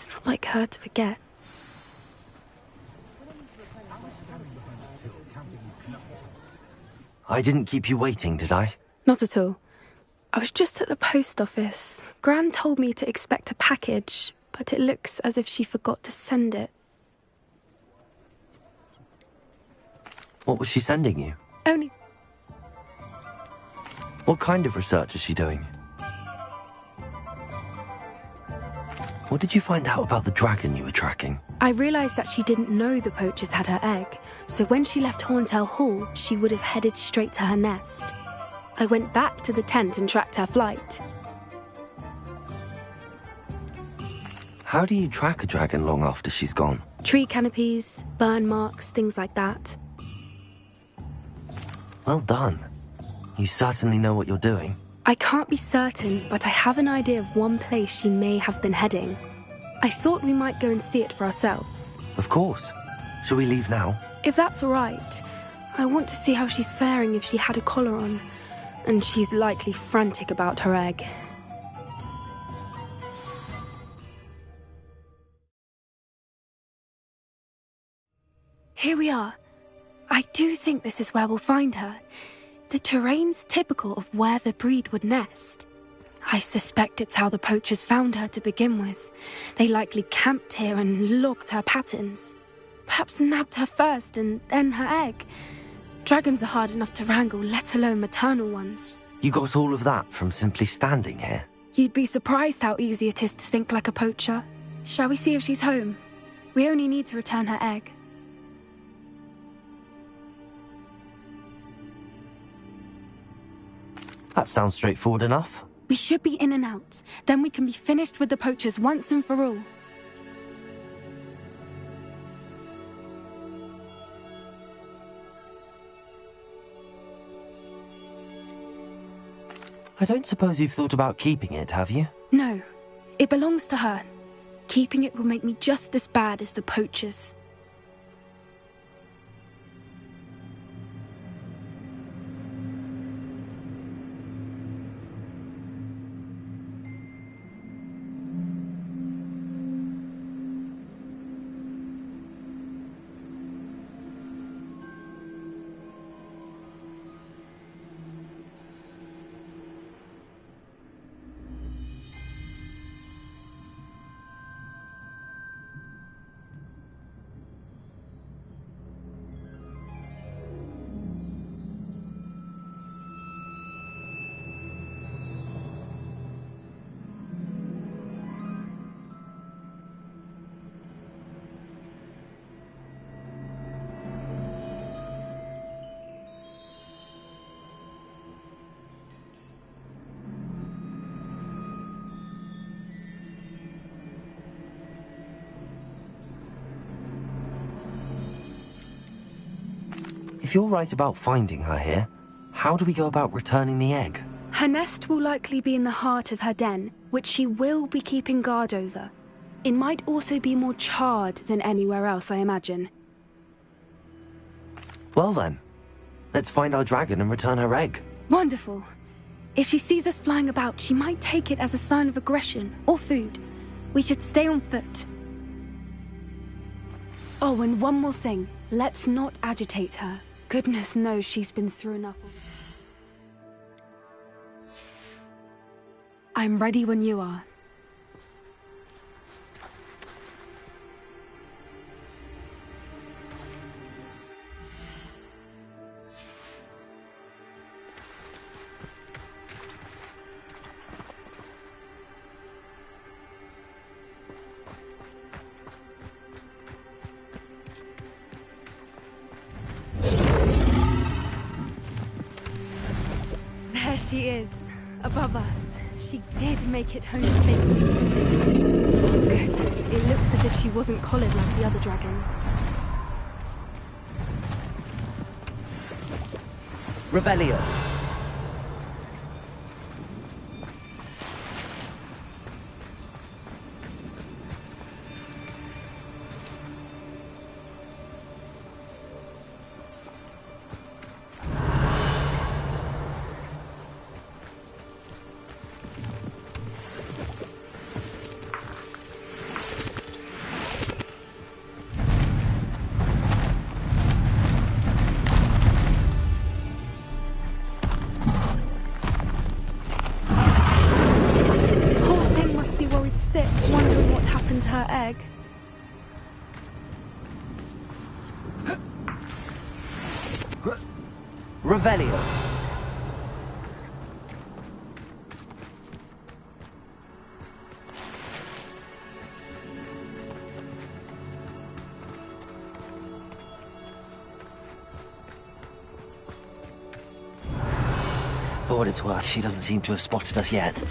It's not like her to forget. I didn't keep you waiting, did I? Not at all. I was just at the post office. Gran told me to expect a package, but it looks as if she forgot to send it. What was she sending you? Only... What kind of research is she doing? What did you find out about the dragon you were tracking? I realised that she didn't know the poachers had her egg, so when she left Horntail Hall, she would have headed straight to her nest. I went back to the tent and tracked her flight. How do you track a dragon long after she's gone? Tree canopies, burn marks, things like that. Well done. You certainly know what you're doing. I can't be certain, but I have an idea of one place she may have been heading. I thought we might go and see it for ourselves. Of course. Shall we leave now? If that's all right. I want to see how she's faring if she had a collar on. And she's likely frantic about her egg. Here we are. I do think this is where we'll find her. The terrain's typical of where the breed would nest. I suspect it's how the poachers found her to begin with. They likely camped here and logged her patterns. Perhaps nabbed her first and then her egg. Dragons are hard enough to wrangle, let alone maternal ones. You got all of that from simply standing here? You'd be surprised how easy it is to think like a poacher. Shall we see if she's home? We only need to return her egg. That sounds straightforward enough. We should be in and out. Then we can be finished with the poachers once and for all. I don't suppose you've thought about keeping it, have you? No. It belongs to her. Keeping it will make me just as bad as the poachers. If you're right about finding her here, how do we go about returning the egg? Her nest will likely be in the heart of her den, which she will be keeping guard over. It might also be more charred than anywhere else, I imagine. Well then, let's find our dragon and return her egg. Wonderful. If she sees us flying about, she might take it as a sign of aggression or food. We should stay on foot. Oh, and one more thing. Let's not agitate her. Goodness knows she's been through enough. I'm ready when you are. There she is, above us. She did make it home safely. Good. It looks as if she wasn't collared like the other dragons. Revelio. sick, wondering what happened to her egg. Revelio. For what it's worth, she doesn't seem to have spotted us yet.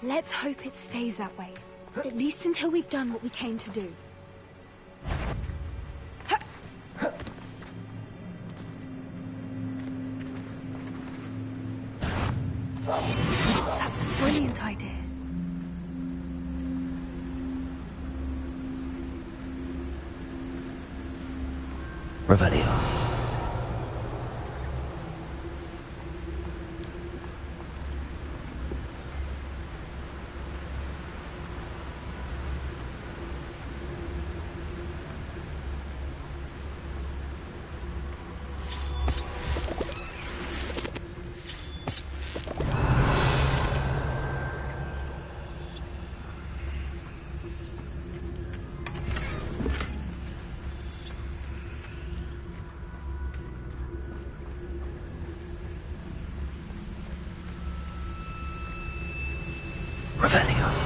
Let's hope it stays that way. At least until we've done what we came to do. That's a brilliant idea. Revelio. Revelio.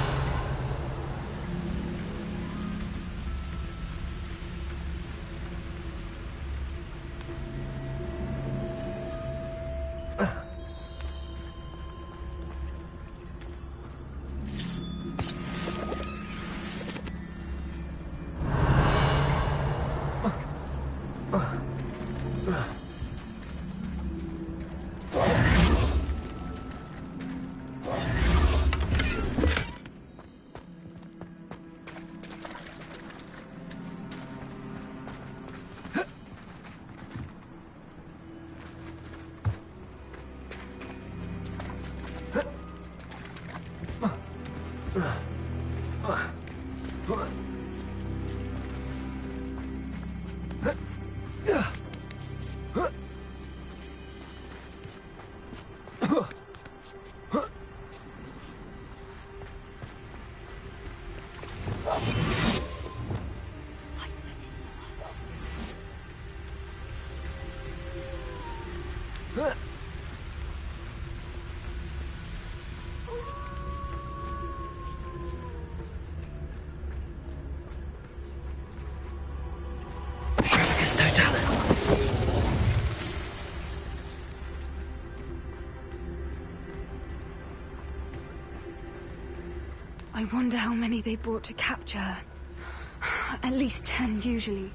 I wonder how many they brought to capture her. At least 10, usually.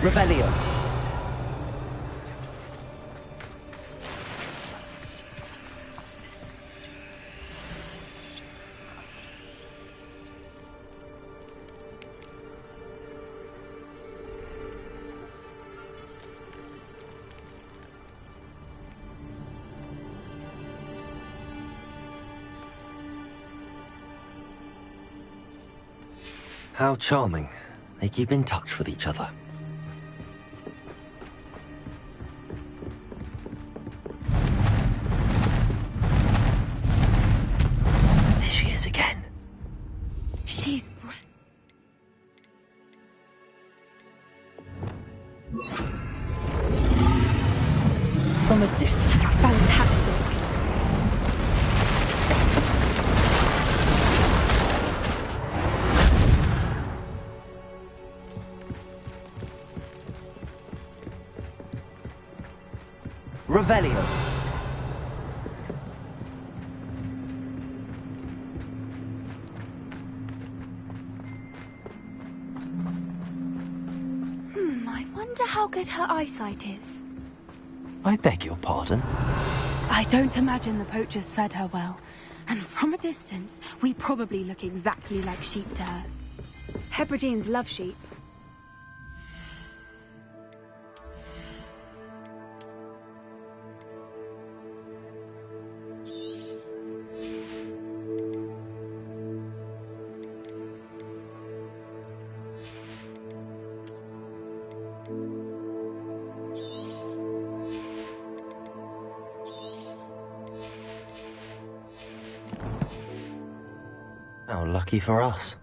Revelio. How charming. They keep in touch with each other. There she is again. She's... From a distance. fantastic. Revelio. I wonder how good her eyesight is. I beg your pardon? I don't imagine the poachers fed her well. And from a distance, we probably look exactly like sheep to her. Hebrideans love sheep. How lucky for us.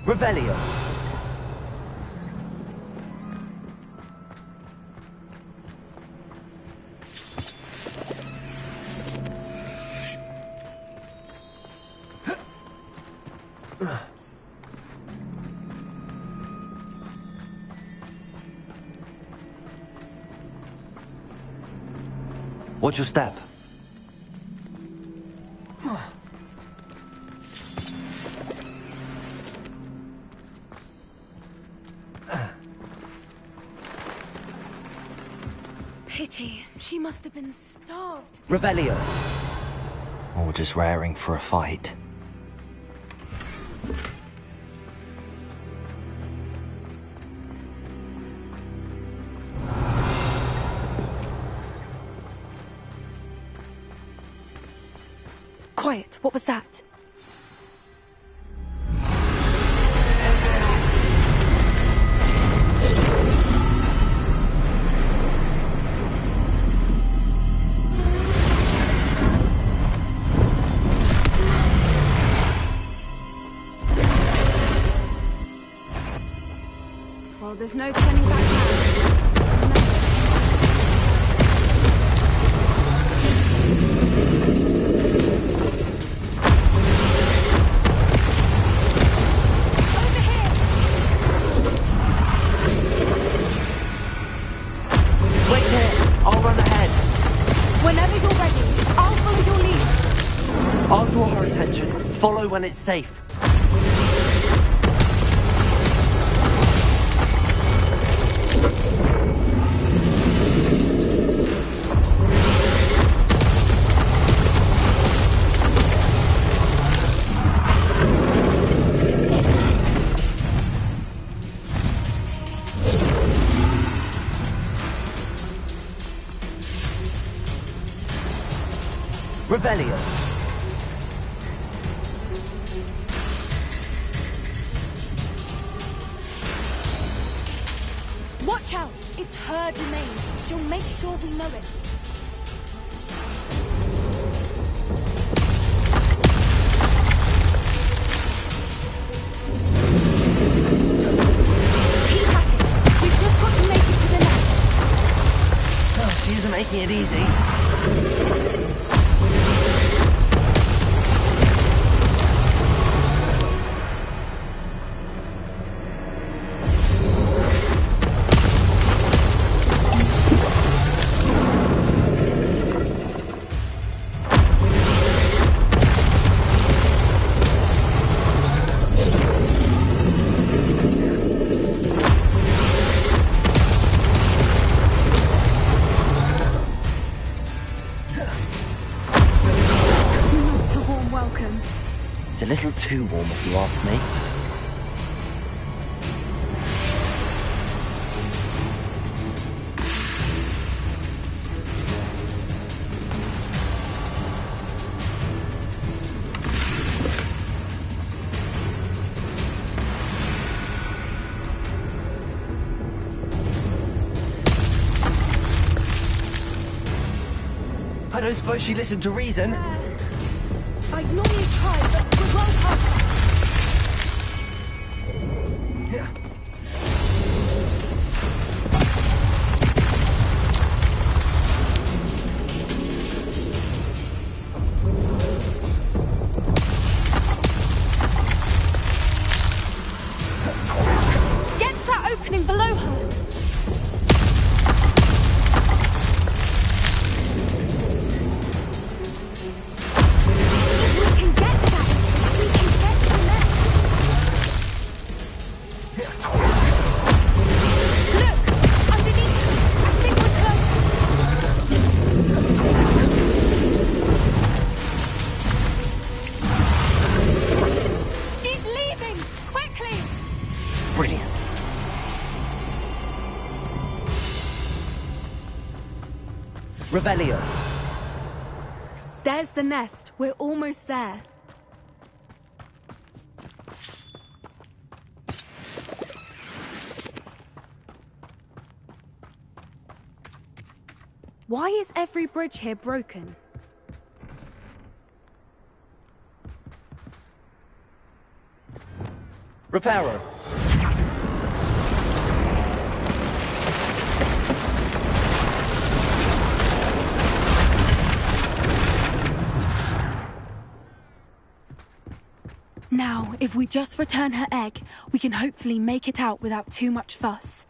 Revelio. Watch your step. Pity. She must have been starved. Revelio. Or just raring for a fight. Quiet. What was that? Well, there's no turning back now. Draw her attention. Follow when it's safe. Revelio. Watch out! It's her domain. She'll make sure we know it. Keep at it. We've just got to make it to the nest. Oh, she isn't making it easy. It's a little too warm, if you ask me. I don't suppose she listened to reason. I normally try, but we're well past that. Get to that opening below her. If we can get to that, we can get Revelio. There's the nest. We're almost there. Why is every bridge here broken? Reparo. Now, if we just return her egg, we can hopefully make it out without too much fuss.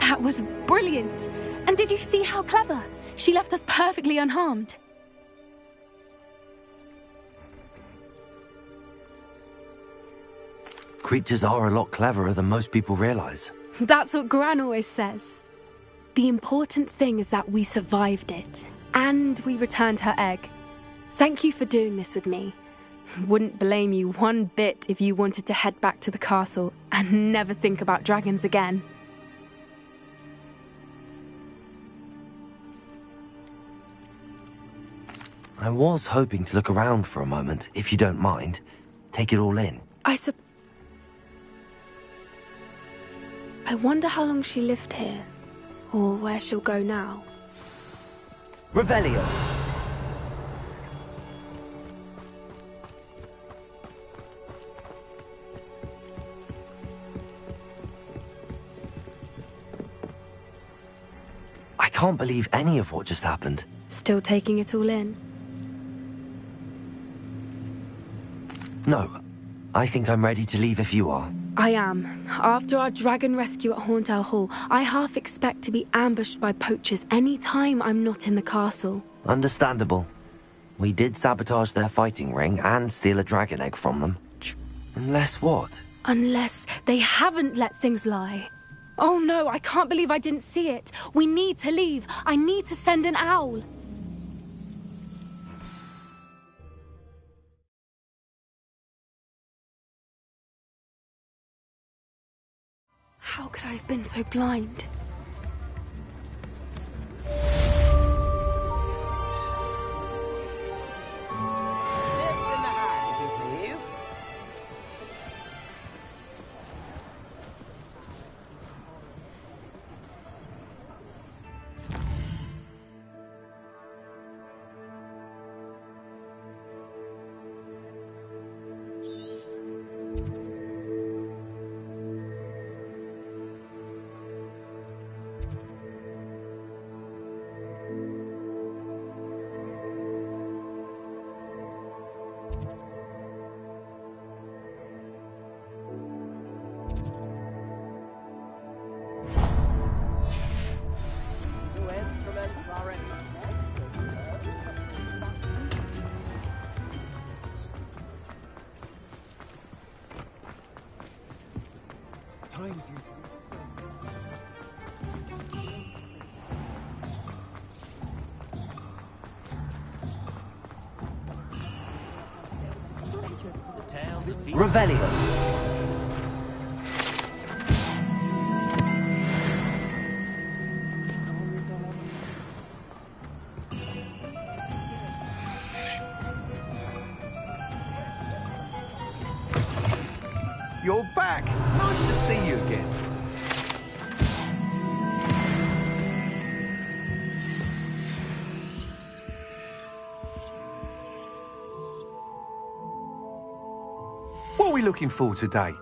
That was brilliant! And did you see how clever? She left us perfectly unharmed. Creatures are a lot cleverer than most people realize. That's what Gran always says. The important thing is that we survived it, and we returned her egg. Thank you for doing this with me. Wouldn't blame you one bit if you wanted to head back to the castle and never think about dragons again. I was hoping to look around for a moment, if you don't mind. Take it all in. I wonder how long she lived here, or where she'll go now. Revelio. I can't believe any of what just happened. Still taking it all in? No, I think I'm ready to leave if you are. I am. After our dragon rescue at Hauntowl Hall, I half expect to be ambushed by poachers any time I'm not in the castle. Understandable. We did sabotage their fighting ring and steal a dragon egg from them. Unless what? Unless they haven't let things lie. Oh no, I can't believe I didn't see it. We need to leave. I need to send an owl. How could I have been so blind? Revelio. You're back. Nice to see you again. looking for today?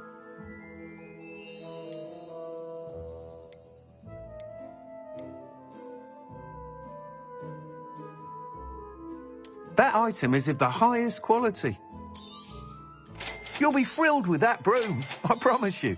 That item is of the highest quality. You'll be thrilled with that broom, I promise you.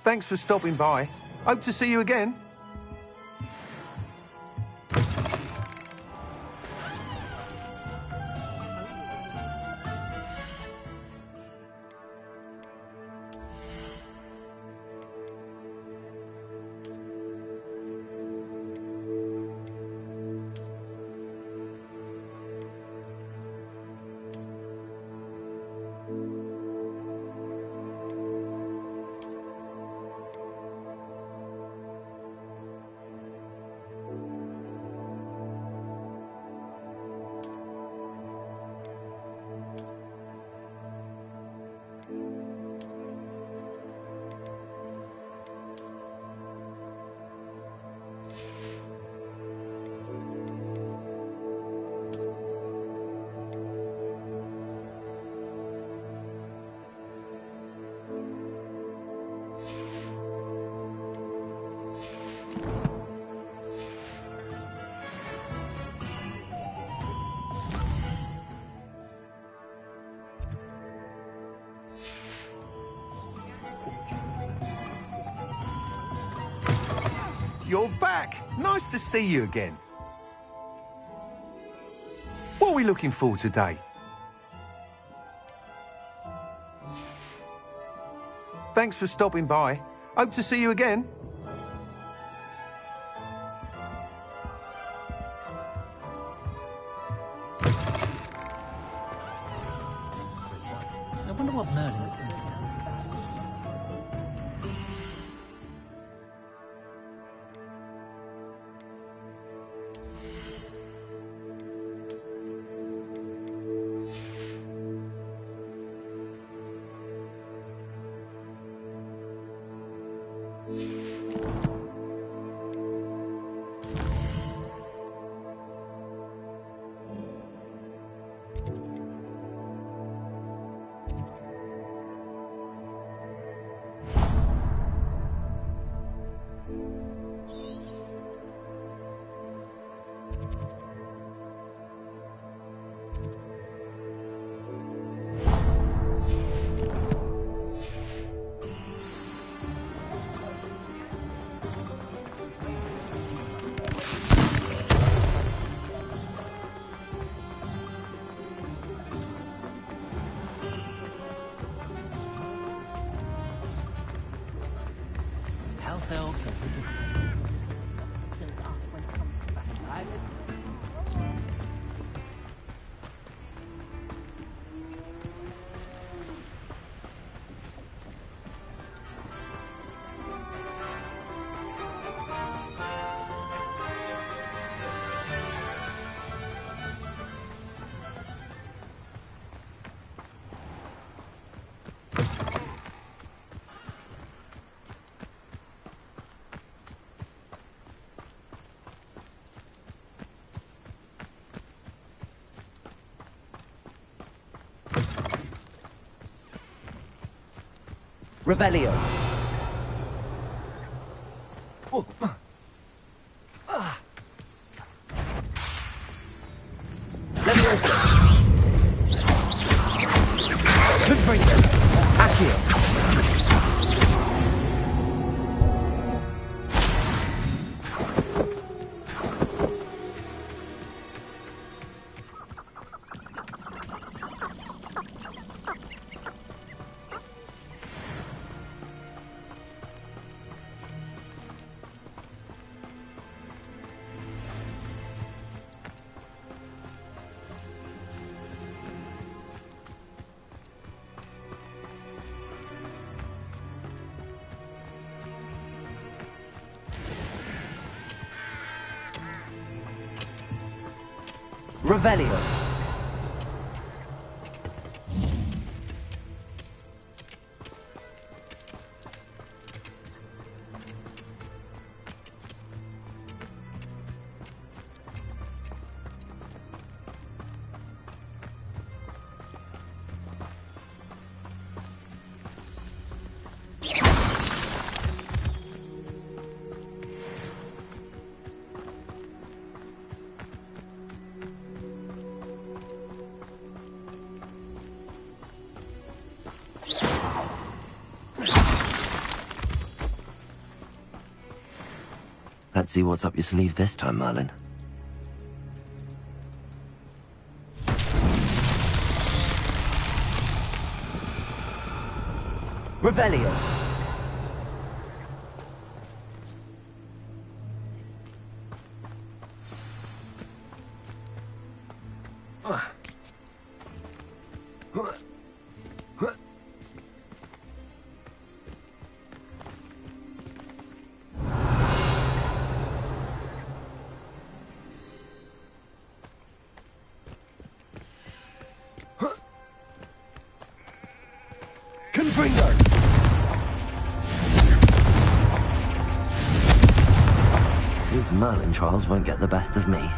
Thanks for stopping by. Hope to see you again. You're back. Nice to see you again. What are we looking for today? Thanks for stopping by. Hope to see you again. I wonder what Merlin would think. House elves are with Revelio. Leviosa. Confringo. Accio. Revelio. Let's see what's up your sleeve this time, Merlin. Revelio. Confringo. These Merlin trials won't get the best of me.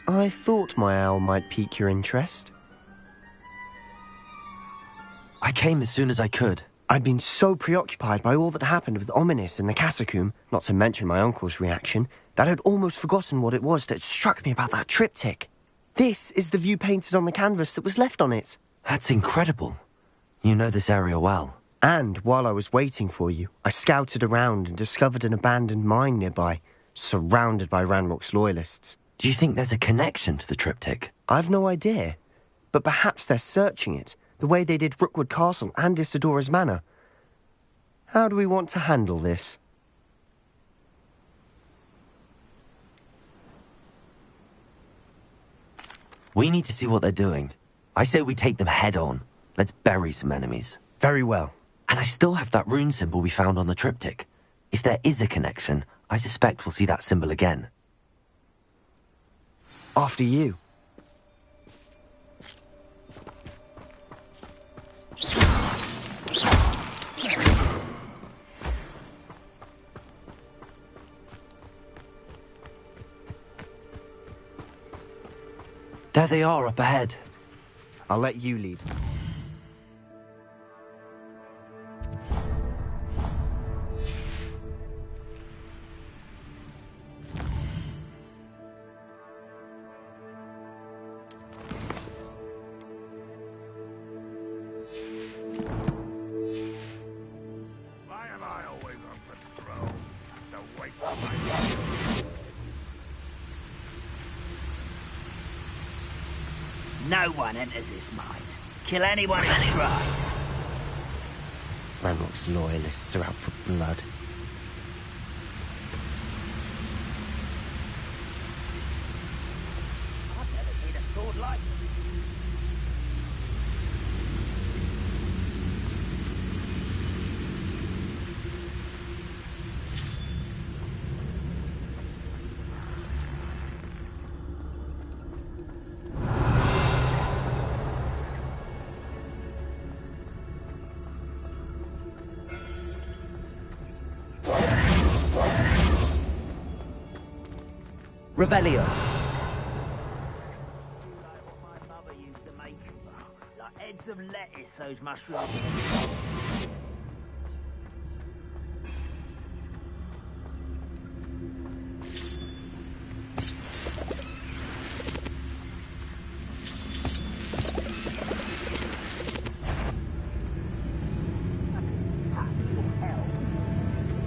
I thought my owl might pique your interest. I came as soon as I could. I'd been so preoccupied by all that happened with Ominis in the catacomb, not to mention my uncle's reaction, that I'd almost forgotten what it was that struck me about that triptych. This is the view painted on the canvas that was left on it. That's incredible. You know this area well. And while I was waiting for you, I scouted around and discovered an abandoned mine nearby, surrounded by Ranrock's loyalists. Do you think there's a connection to the triptych? I've no idea, but perhaps they're searching it, the way they did Rookwood Castle and Isidora's Manor. How do we want to handle this? We need to see what they're doing. I say we take them head on. Let's bury some enemies. Very well. And I still have that rune symbol we found on the triptych. If there is a connection, I suspect we'll see that symbol again. After you. There they are up ahead. I'll let you lead. Why am I always on patrol? That's a waste of my time. No one enters this mine. Kill anyone who tries. Ranrock's loyalists are out for blood. I've never seen a sword like this. Revelio. Like what my mother used to make. Like heads of lettuce, those mushrooms.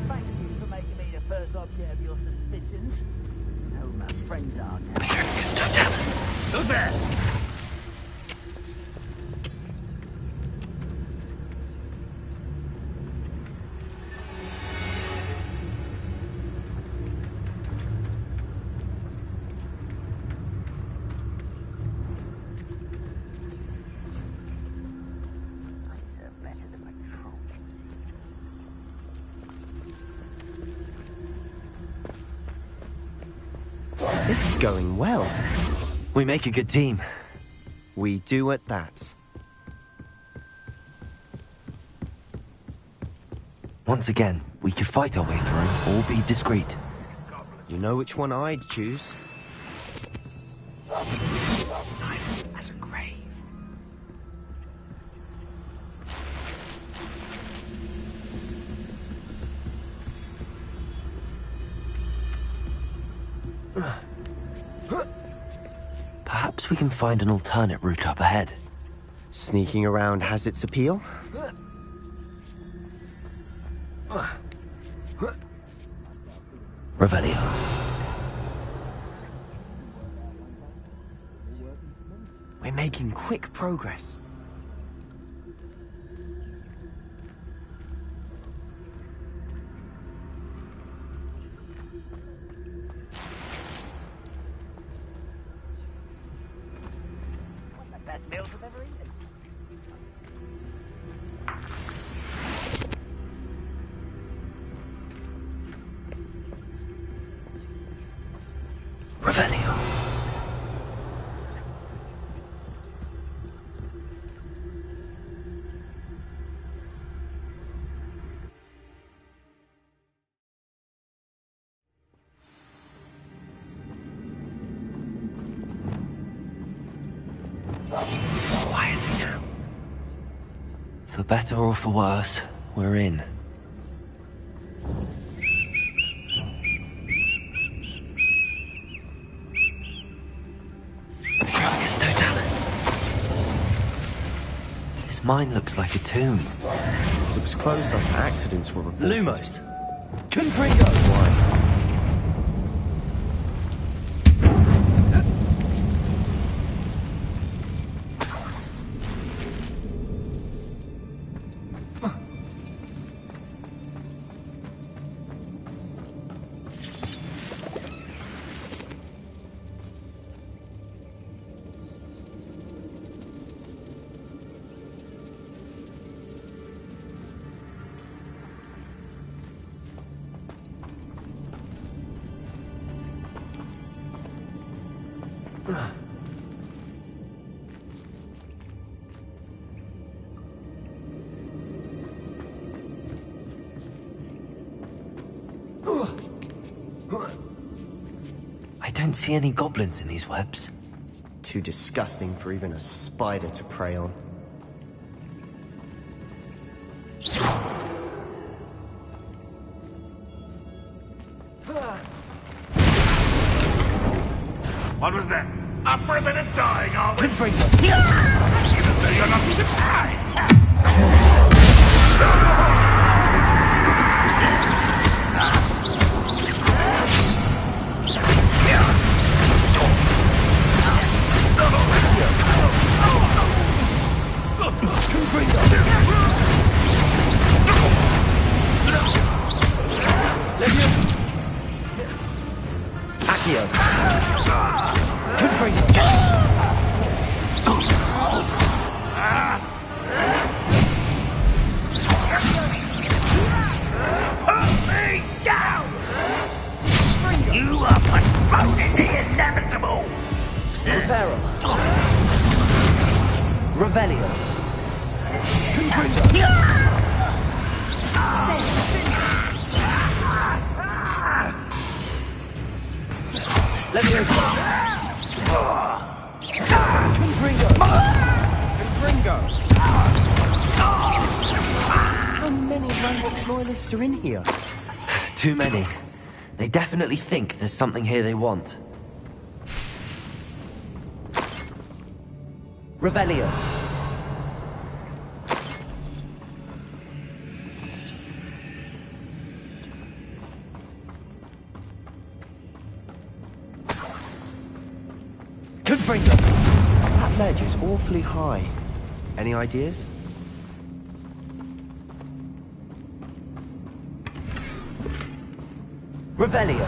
Thank you for making me the first object of your suspicions. You know who my friends are now. Don't tell us. Who's there? I deserve better than my troll. This is going well. We make a good team. We do at that. Once again, we could fight our way through or be discreet. You know which one I'd choose? Silent as a grave. Perhaps we can find an alternate route up ahead. Sneaking around has its appeal. Revelio. We're making quick progress. The best meals I've ever eaten. Revelio. Quietly now. For better or for worse, we're in. Tragus Totalis. This mine looks like a tomb. It was closed after accidents were reported. Lumos. Confringo. Why? don't see any goblins in these webs. Too disgusting for even a spider to prey on. What was that? Up for a bit of dying, are we? Confringo. Even though you're not surprised. Accio. Confringo. Put me down! You are postponing the inevitable! Reparo. Revelio. Leviosa. Confringo. Confringo! How many Ranrock's loyalists are in here? Too many. They definitely think there's something here they want. Revelio. Confringo. That ledge is awfully high. Any ideas? Revelio.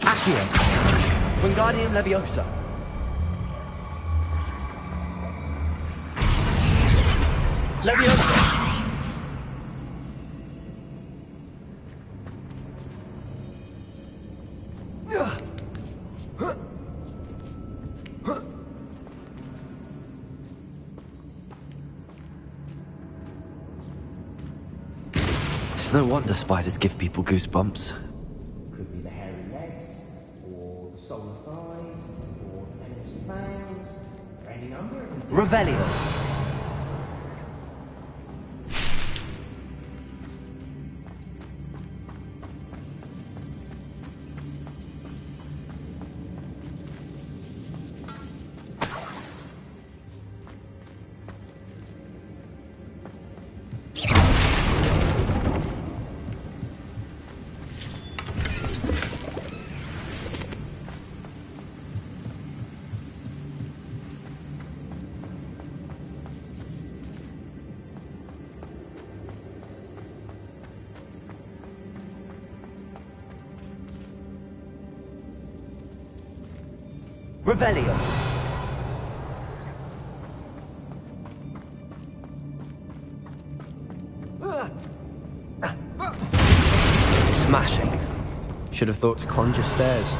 Accio. Wingardium Leviosa. Leviosa. It's no wonder spiders give people goosebumps. Could be the hairy legs, or the solar size, or the venomous fangs, or any number of them. Revelio. Revelio. Smashing. Should have thought to conjure stairs.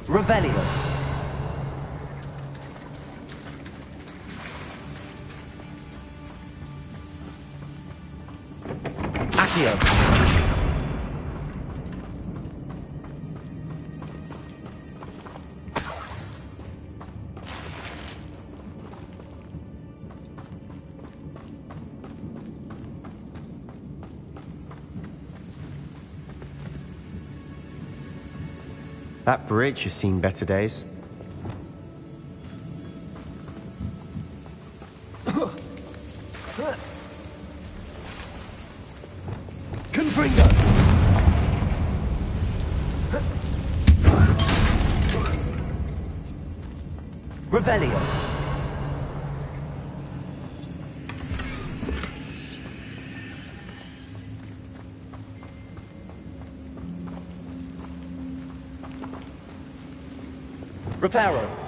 Revelio. Accio. That bridge has seen better days. Confringo. Revelio. Reparo.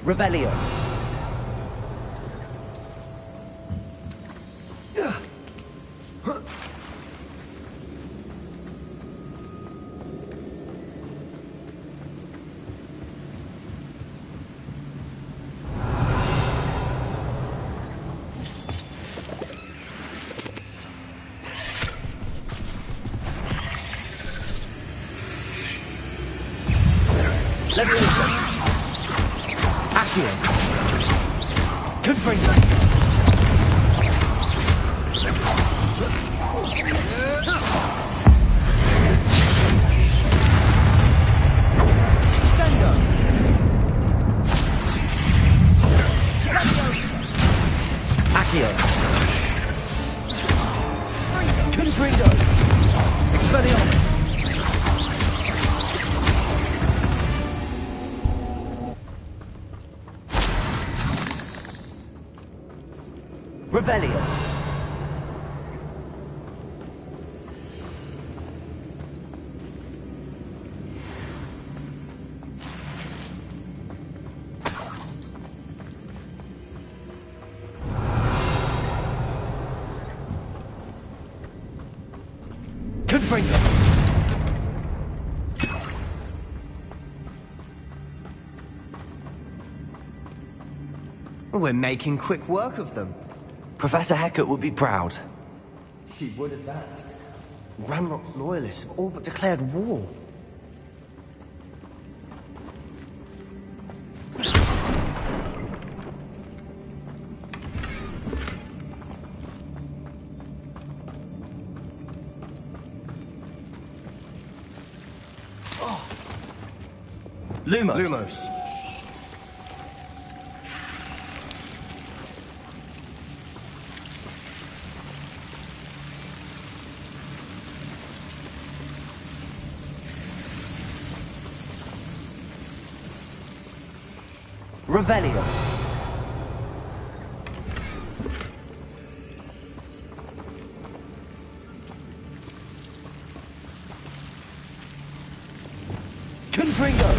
Revelio. Leviosa. Accio. Confringo. Sendo. Accio. Confringo. Expelliarmus. Revelio. Confringo. We're making quick work of them. Professor Hecat would be proud. She would at that. Ranrock's loyalists have all but declared war. Lumos. Lumos. Revelio. Confringo.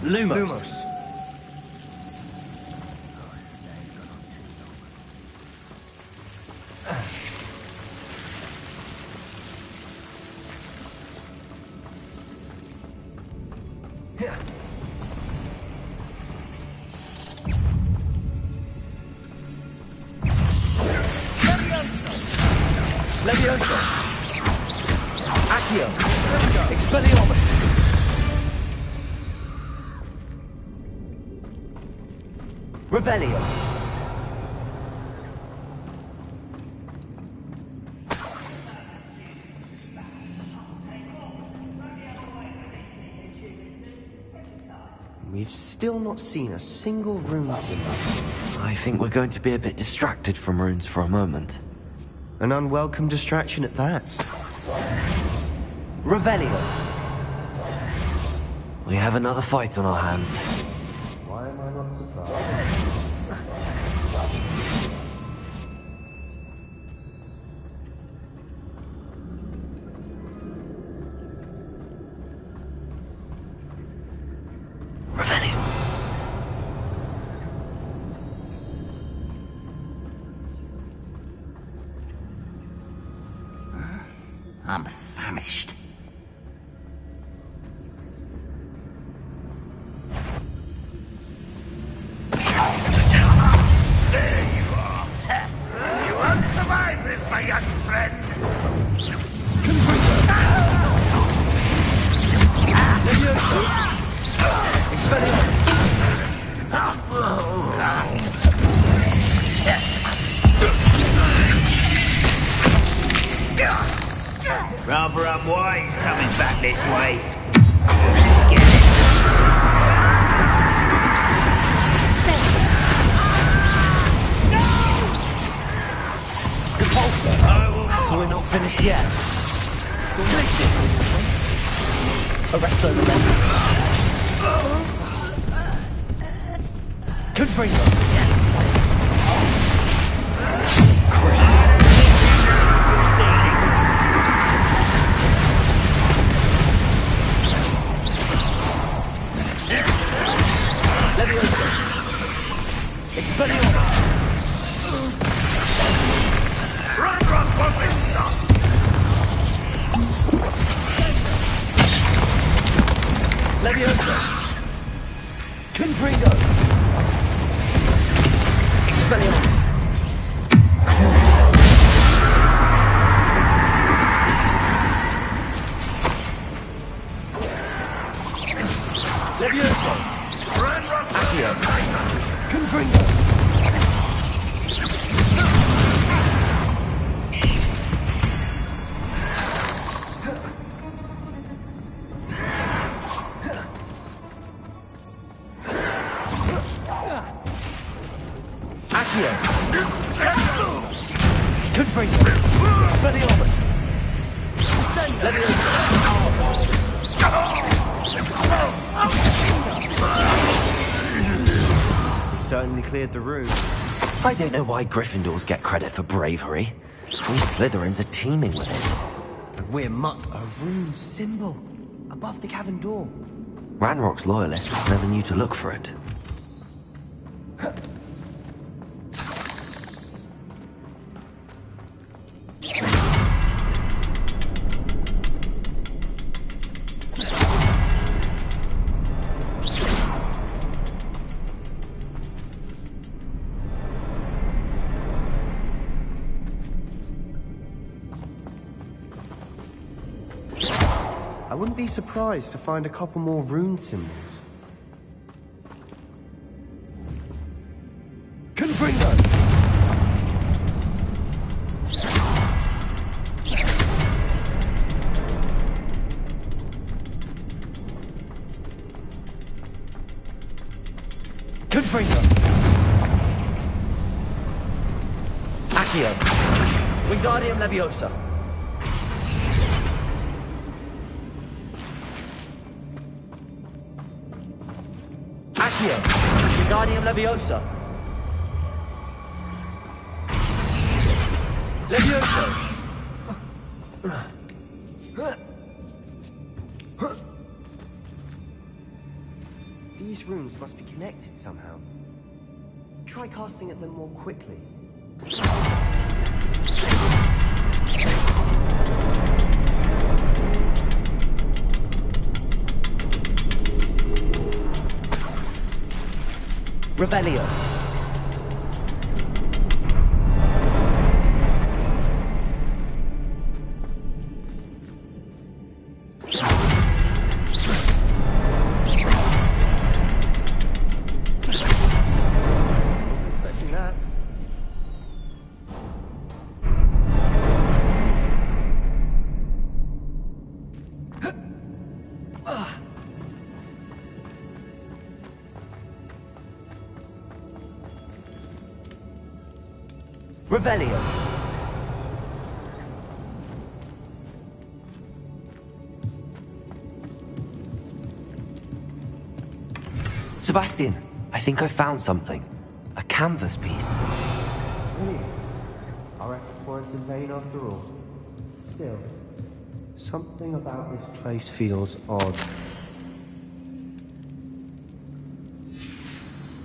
Lumos. Leviosa. Accio. Expelliarmus. Revelio. We've still not seen a single rune symbol. I think we're going to be a bit distracted from runes for a moment. An unwelcome distraction at that. Revelio. We have another fight on our hands. Why am I not surprised? Revelio. I'm famished. Rather unwise coming back this way. Let's get it. We're not finished yet. Places. Arrest those men. Confringo. Leviosa. Expelliarmus. Run, won't be stopped! Leviosa. Confringo. Expelliarmus. Leviosa. Accio. Confringo. Accio. Confringo. Expelliarmus. Leviosa. He certainly cleared the room. I don't know why Gryffindors get credit for bravery. We Slytherins are teeming with it. And we're a rune symbol above the cavern door. Ranrock's loyalists never knew to look for it. I wouldn't be surprised to find a couple more rune symbols. Confringo. Confringo. Accio. Wingardium Leviosa. Accio. Wingardium Leviosa. Leviosa. These runes must be connected somehow. Try casting at them more quickly. Revelio. Wasn't expecting that. Revelio. Sebastian, I think I found something. A canvas piece. Brilliant. Our efforts weren't in vain after all. Still, something about this place feels odd.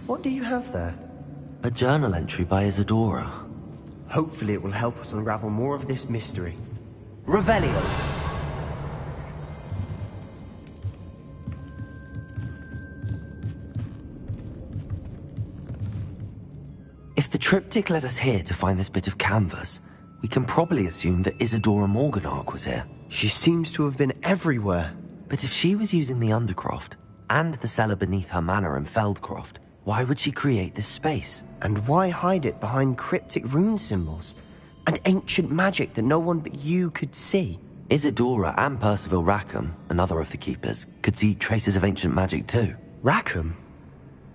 What do you have there? A journal entry by Isadora. Hopefully it will help us unravel more of this mystery. Revelio. If the triptych led us here to find this bit of canvas, we can probably assume that Isadora Morganach was here. She seems to have been everywhere. But if she was using the Undercroft, and the cellar beneath her manor in Feldcroft, why would she create this space? And why hide it behind cryptic rune symbols? And ancient magic that no one but you could see? Isadora and Percival Rackham, another of the keepers, could see traces of ancient magic too. Rackham?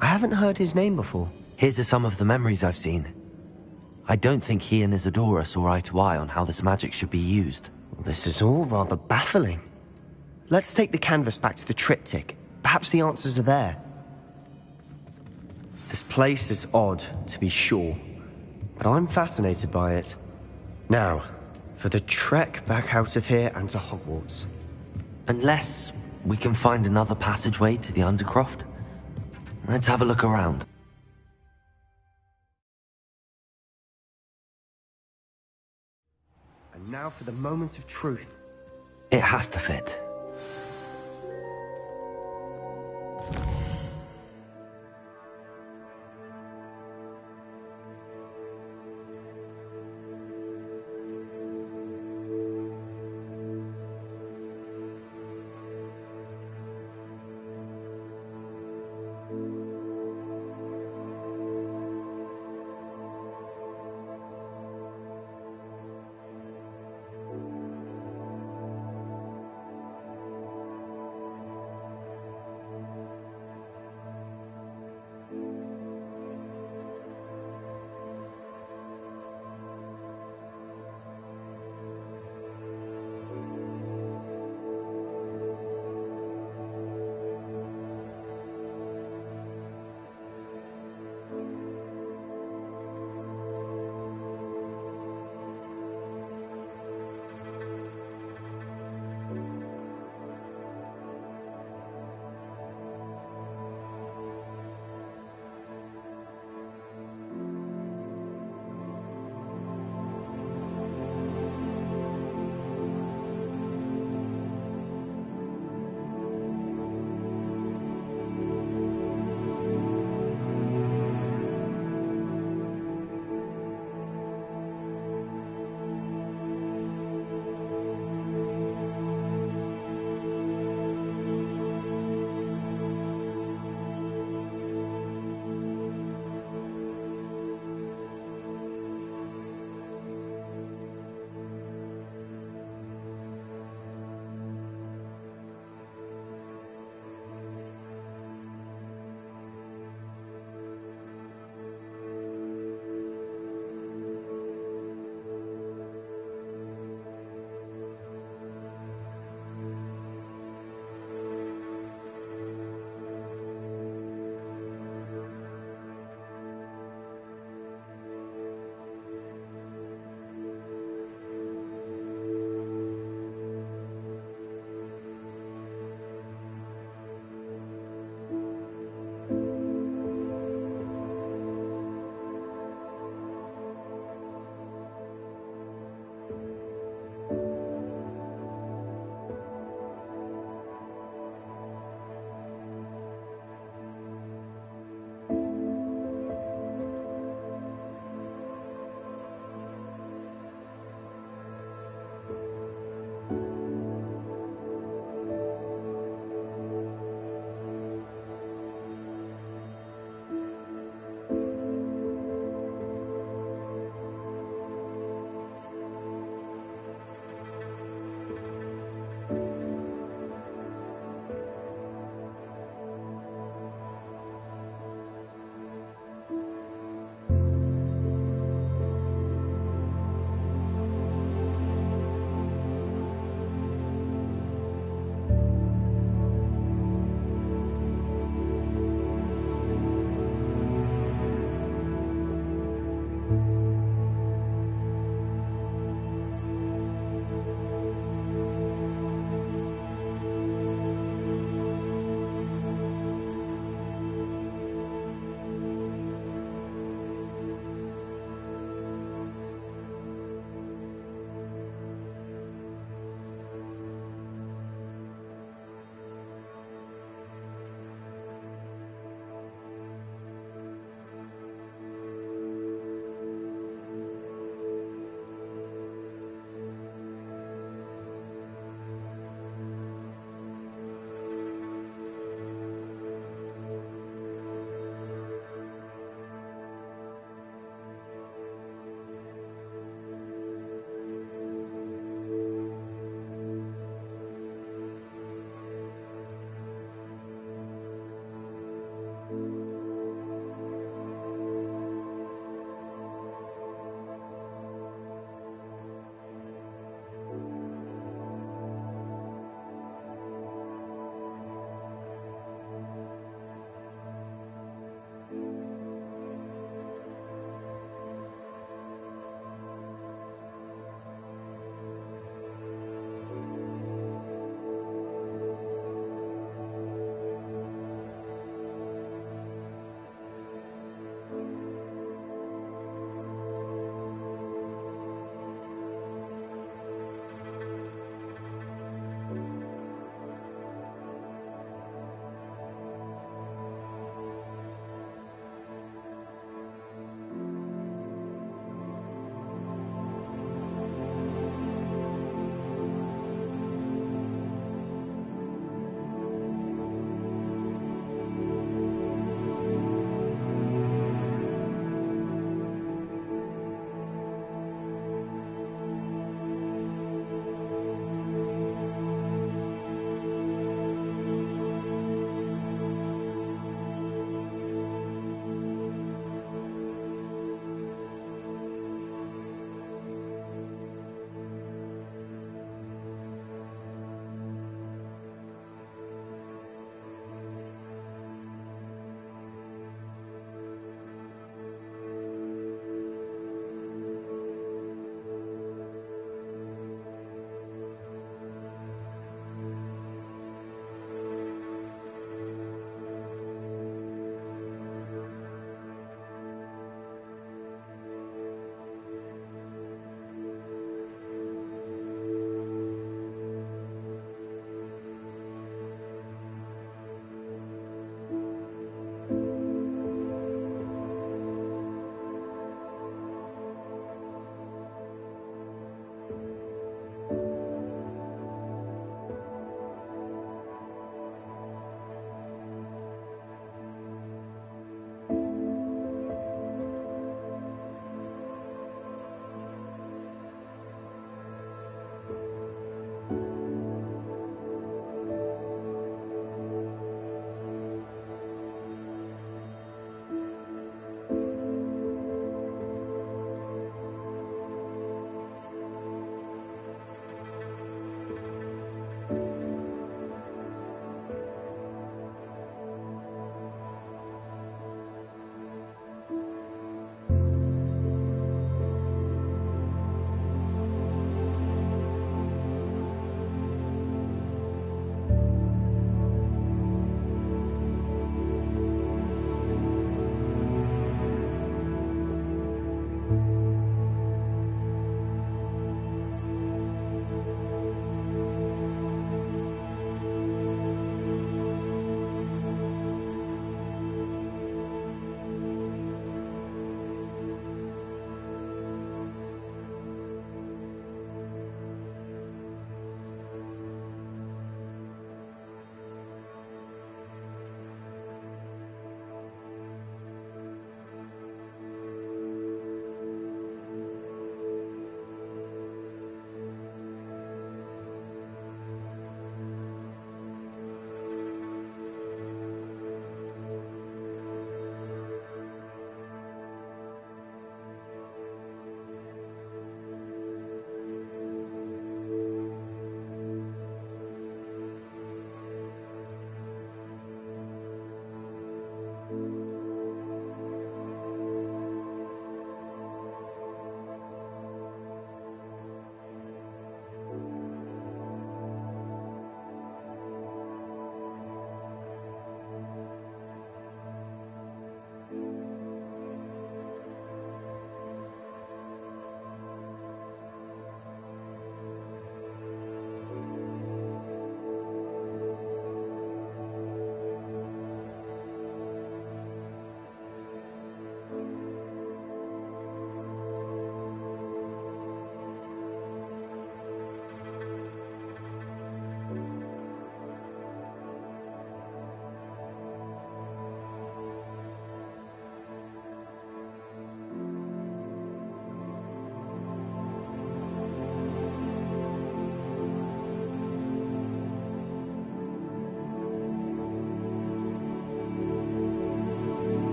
I haven't heard his name before. Here's some of the memories I've seen. I don't think he and Isadora saw eye to eye on how this magic should be used. This is all rather baffling. Let's take the canvas back to the triptych. Perhaps the answers are there. This place is odd, to be sure, but I'm fascinated by it. Now, for the trek back out of here and to Hogwarts. Unless we can find another passageway to the Undercroft. Let's have a look around. And now for the moment of truth. It has to fit.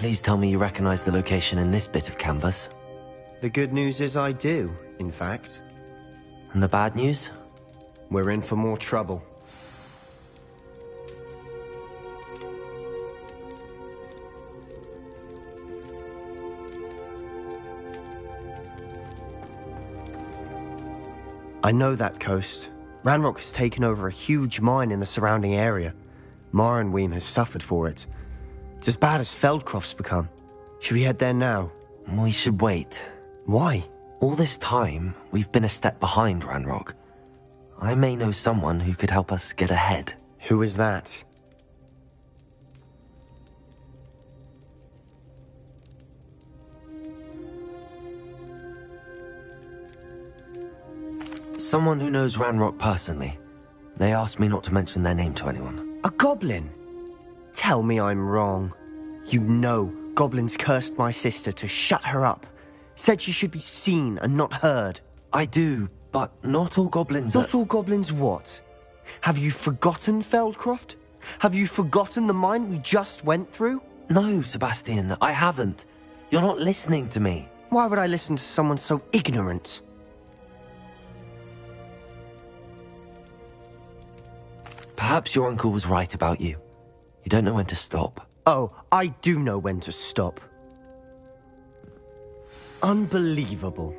Please tell me you recognize the location in this bit of canvas. The good news is I do, in fact. And the bad news? We're in for more trouble. I know that coast. Ranrock has taken over a huge mine in the surrounding area. Mornweem has suffered for it. It's as bad as Feldcroft's become. Should we head there now? We should wait. Why? All this time, we've been a step behind Ranrock. I may know someone who could help us get ahead. Who is that? Someone who knows Ranrock personally. They asked me not to mention their name to anyone. A goblin? Tell me I'm wrong. You know goblins cursed my sister to shut her up. Said she should be seen and not heard. I do, but not all goblins Not all goblins what? Have you forgotten Feldcroft? Have you forgotten the mine we just went through? No, Sebastian, I haven't. You're not listening to me. Why would I listen to someone so ignorant? Perhaps your uncle was right about you. You don't know when to stop. Oh, I do know when to stop. Unbelievable.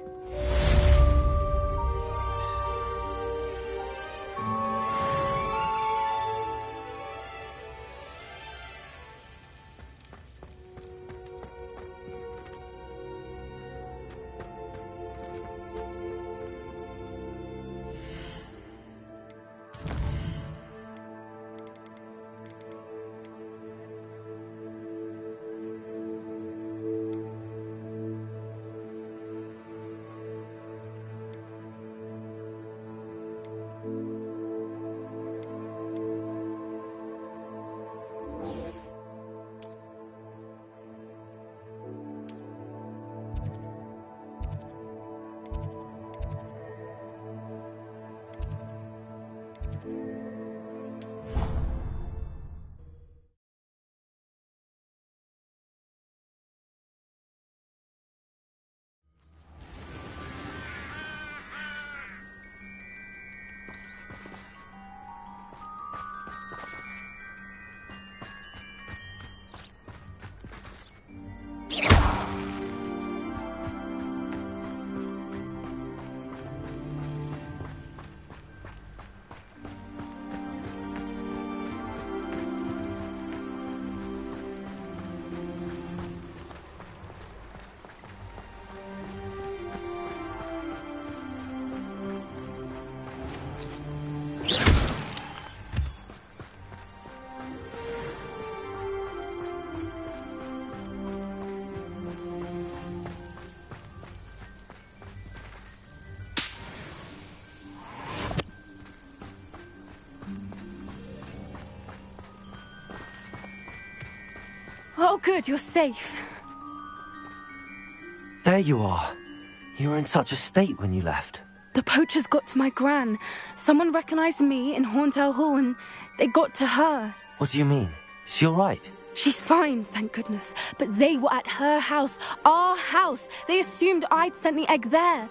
Oh, good, you're safe. There you are. You were in such a state when you left. The poachers got to my gran. Someone recognized me in Horntail Hall and they got to her. What do you mean? Is she all right? She's fine, thank goodness. But they were at her house, our house. They assumed I'd sent the egg there.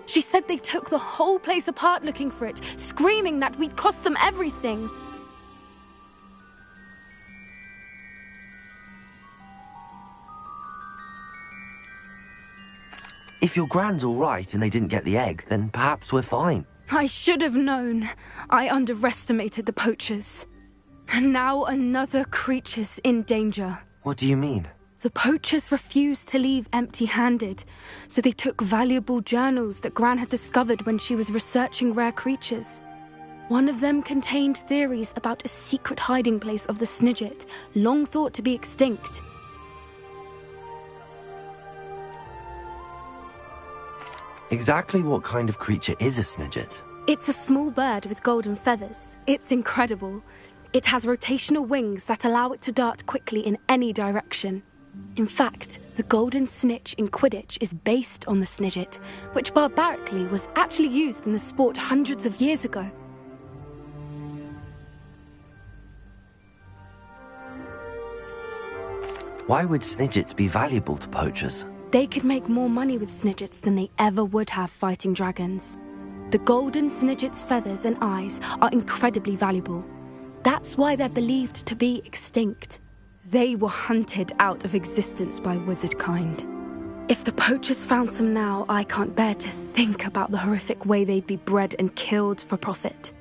She said they took the whole place apart looking for it, screaming that we'd cost them everything. If your gran's all right and they didn't get the egg, then perhaps we're fine. I should have known. I underestimated the poachers. And now another creature's in danger. What do you mean? The poachers refused to leave empty-handed, so they took valuable journals that Gran had discovered when she was researching rare creatures. One of them contained theories about a secret hiding place of the Snidget, long thought to be extinct. Exactly what kind of creature is a Snidget? It's a small bird with golden feathers. It's incredible. It has rotational wings that allow it to dart quickly in any direction. In fact, the golden snitch in Quidditch is based on the Snidget, which barbarically was actually used in the sport hundreds of years ago. Why would Snidgets be valuable to poachers? They could make more money with Snidgets than they ever would have fighting dragons. The golden Snidget's feathers and eyes are incredibly valuable. That's why they're believed to be extinct. They were hunted out of existence by wizard kind. If the poachers found some now, I can't bear to think about the horrific way they'd be bred and killed for profit.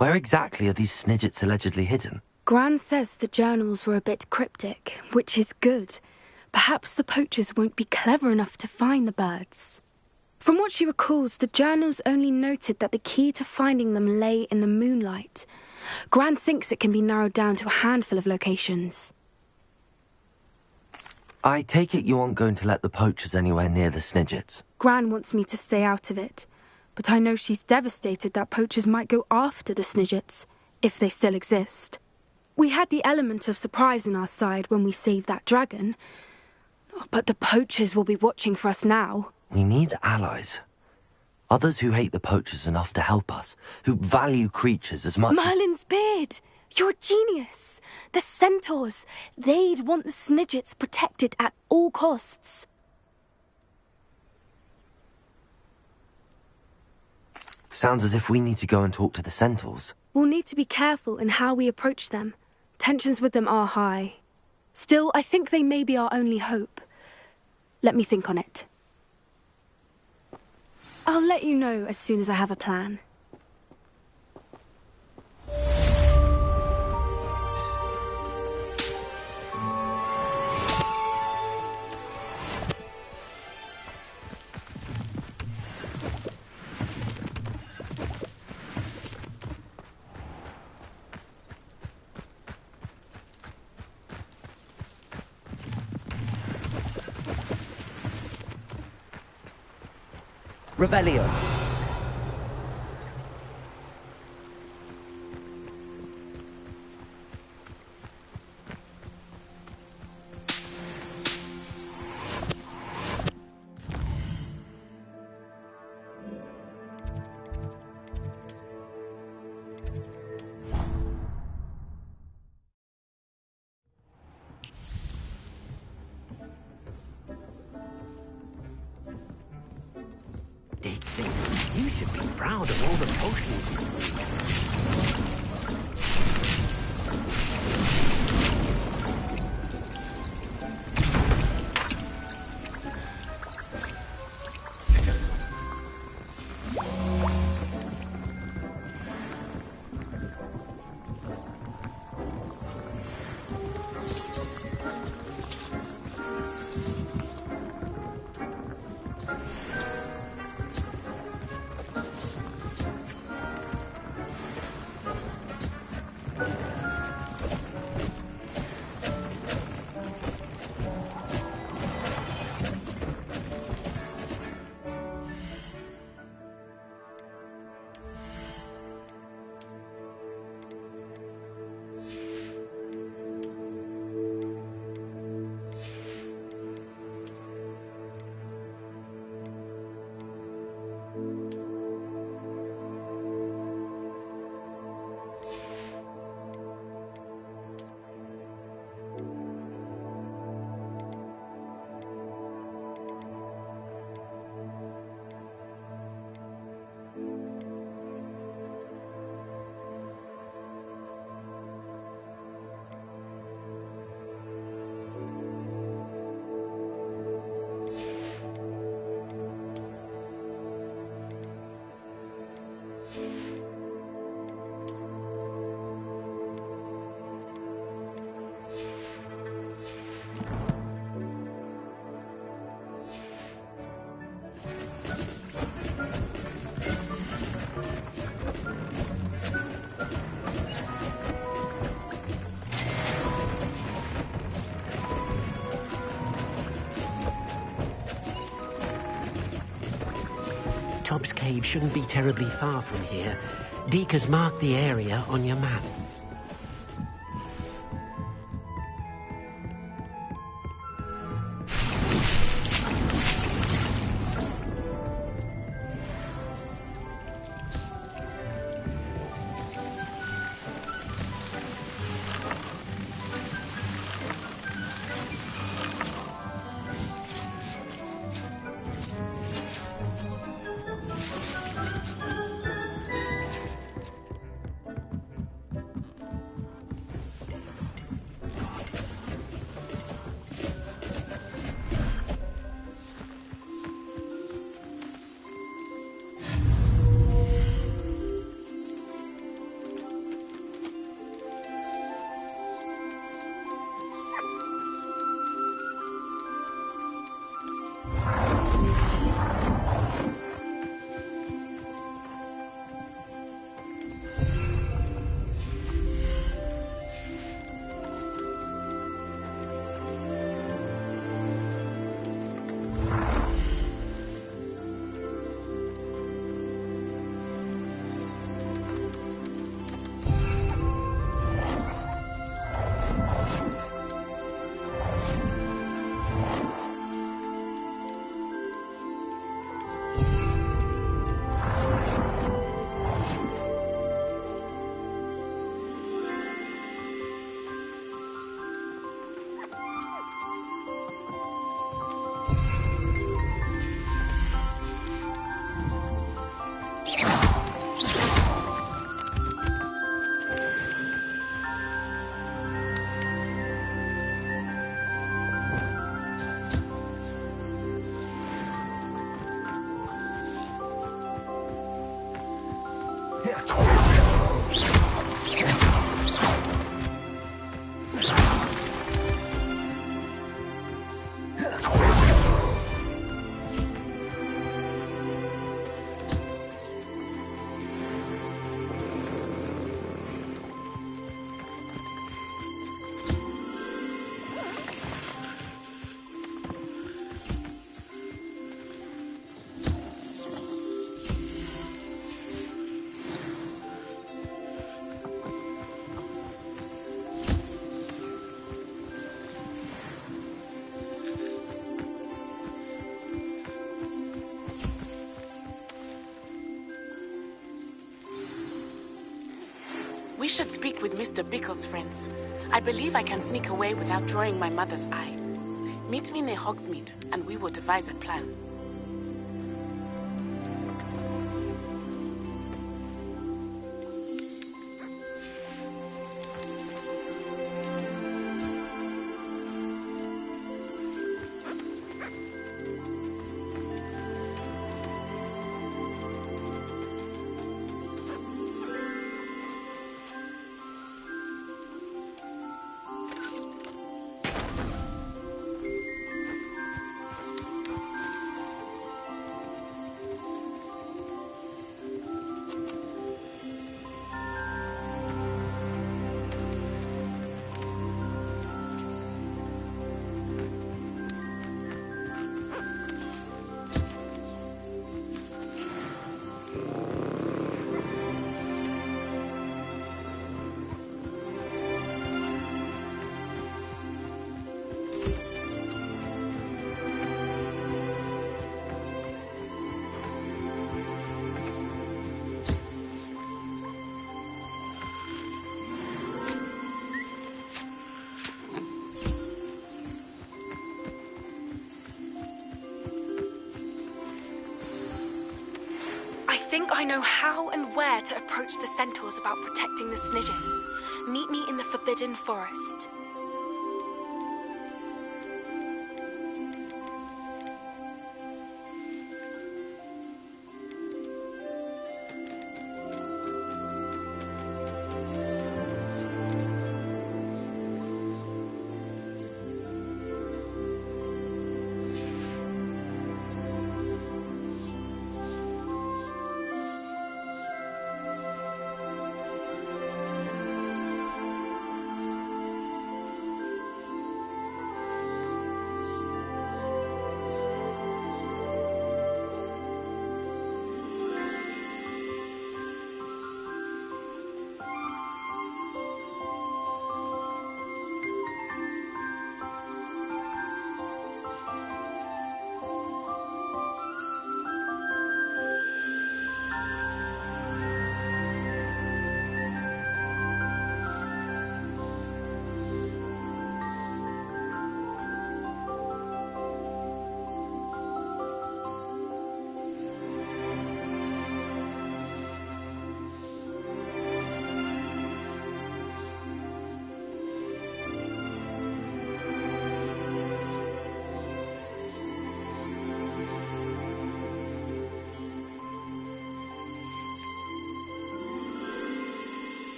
Where exactly are these Snidgets allegedly hidden? Gran says the journals were a bit cryptic, which is good. Perhaps the poachers won't be clever enough to find the birds. From what she recalls, the journals only noted that the key to finding them lay in the moonlight. Gran thinks it can be narrowed down to a handful of locations. I take it you aren't going to let the poachers anywhere near the Snidgets. Gran wants me to stay out of it, but I know she's devastated that poachers might go after the Snidgets, if they still exist. We had the element of surprise on our side when we saved that dragon, but the poachers will be watching for us now. We need allies. Others who hate the poachers enough to help us, who value creatures as much Merlin's beard! You're a genius! The centaurs! They'd want the Snidgets protected at all costs. Sounds as if we need to go and talk to the centaurs. We'll need to be careful in how we approach them. Tensions with them are high. Still, I think they may be our only hope. Let me think on it. I'll let you know as soon as I have a plan. Revelio. They think you should be proud of all the potions. Cyclops Cave shouldn't be terribly far from here. Deke has marked the area on your map. We should speak with Mr. Bickle's friends. I believe I can sneak away without drawing my mother's eye. Meet me near Hogsmeade, and we will devise a plan. I think I know how and where to approach the centaurs about protecting the Snidgets. Meet me in the Forbidden Forest.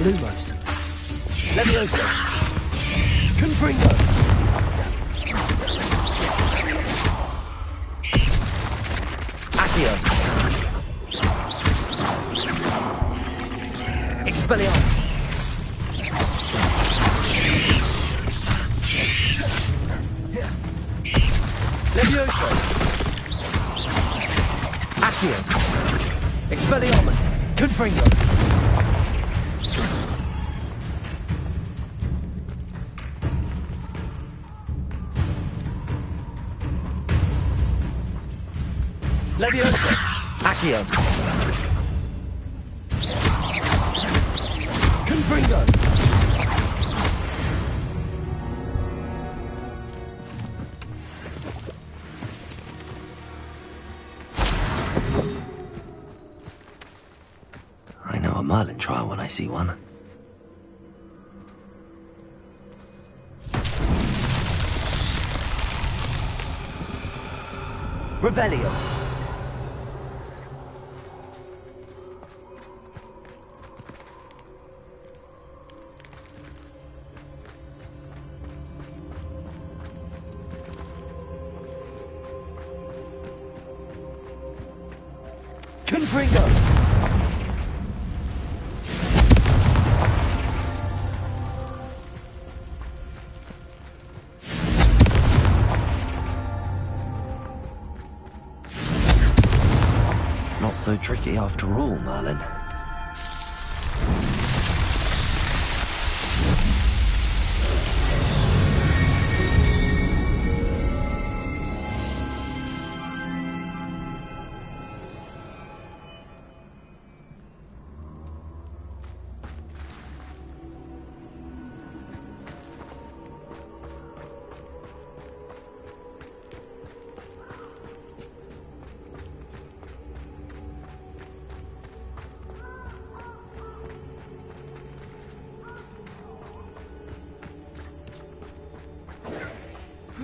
Lumos. Leviosa. Confringo. Accio. Expelliarmus. Leviosa. Accio. Expelliarmus. Confringo. Leviosa. Accio. Confringo. I know a Merlin trial when I see one. Revelio. Confringo. Not so tricky after all, Merlin.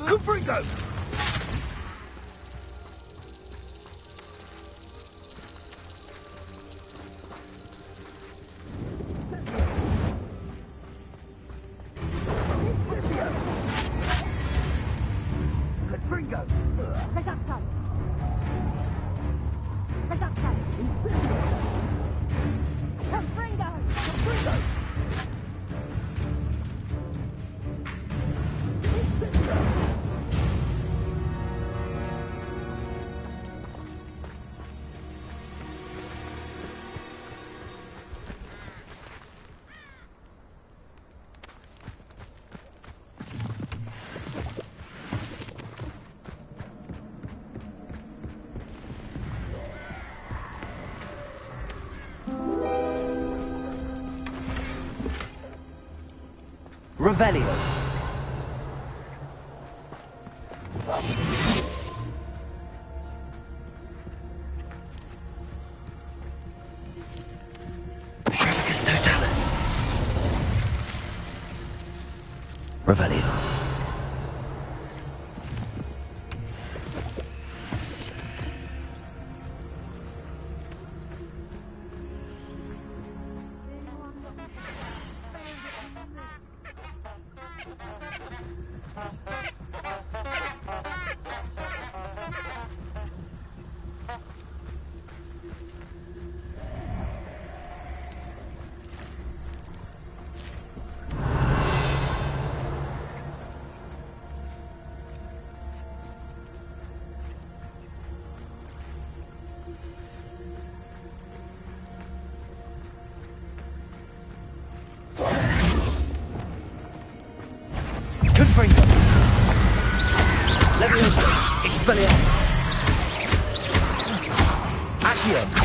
Confringo. Confringo. Reducto. Reducto. Confringo. Confringo. Revelio. Petrificus Totalis. Revelio. Confringo. Leviosa. Expelliarmus. Accio.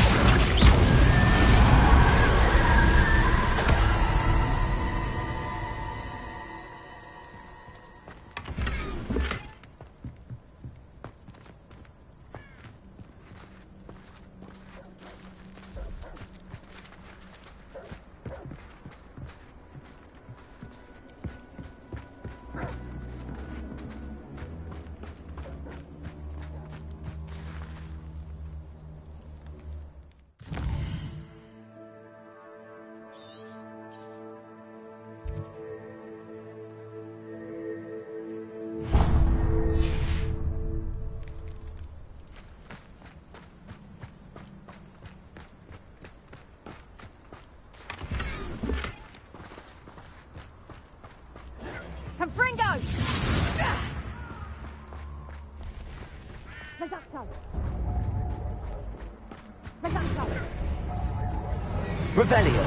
Revelio.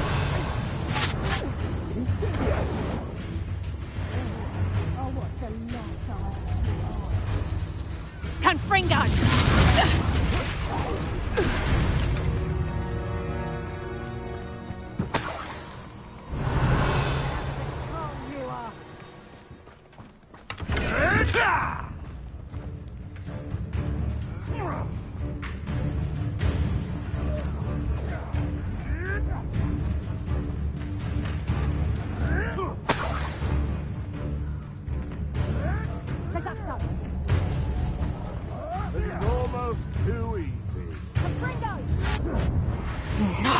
Confringo! This is almost too easy. No!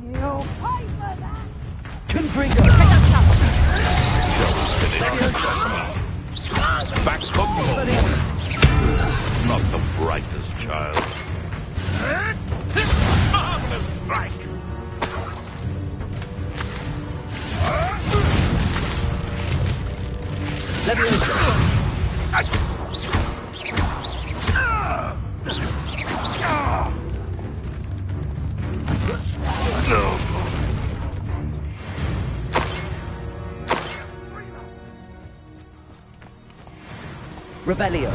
You'll pay for that! Confringo! Back from home. Not the brightest child. Marvelous strike! Revelio.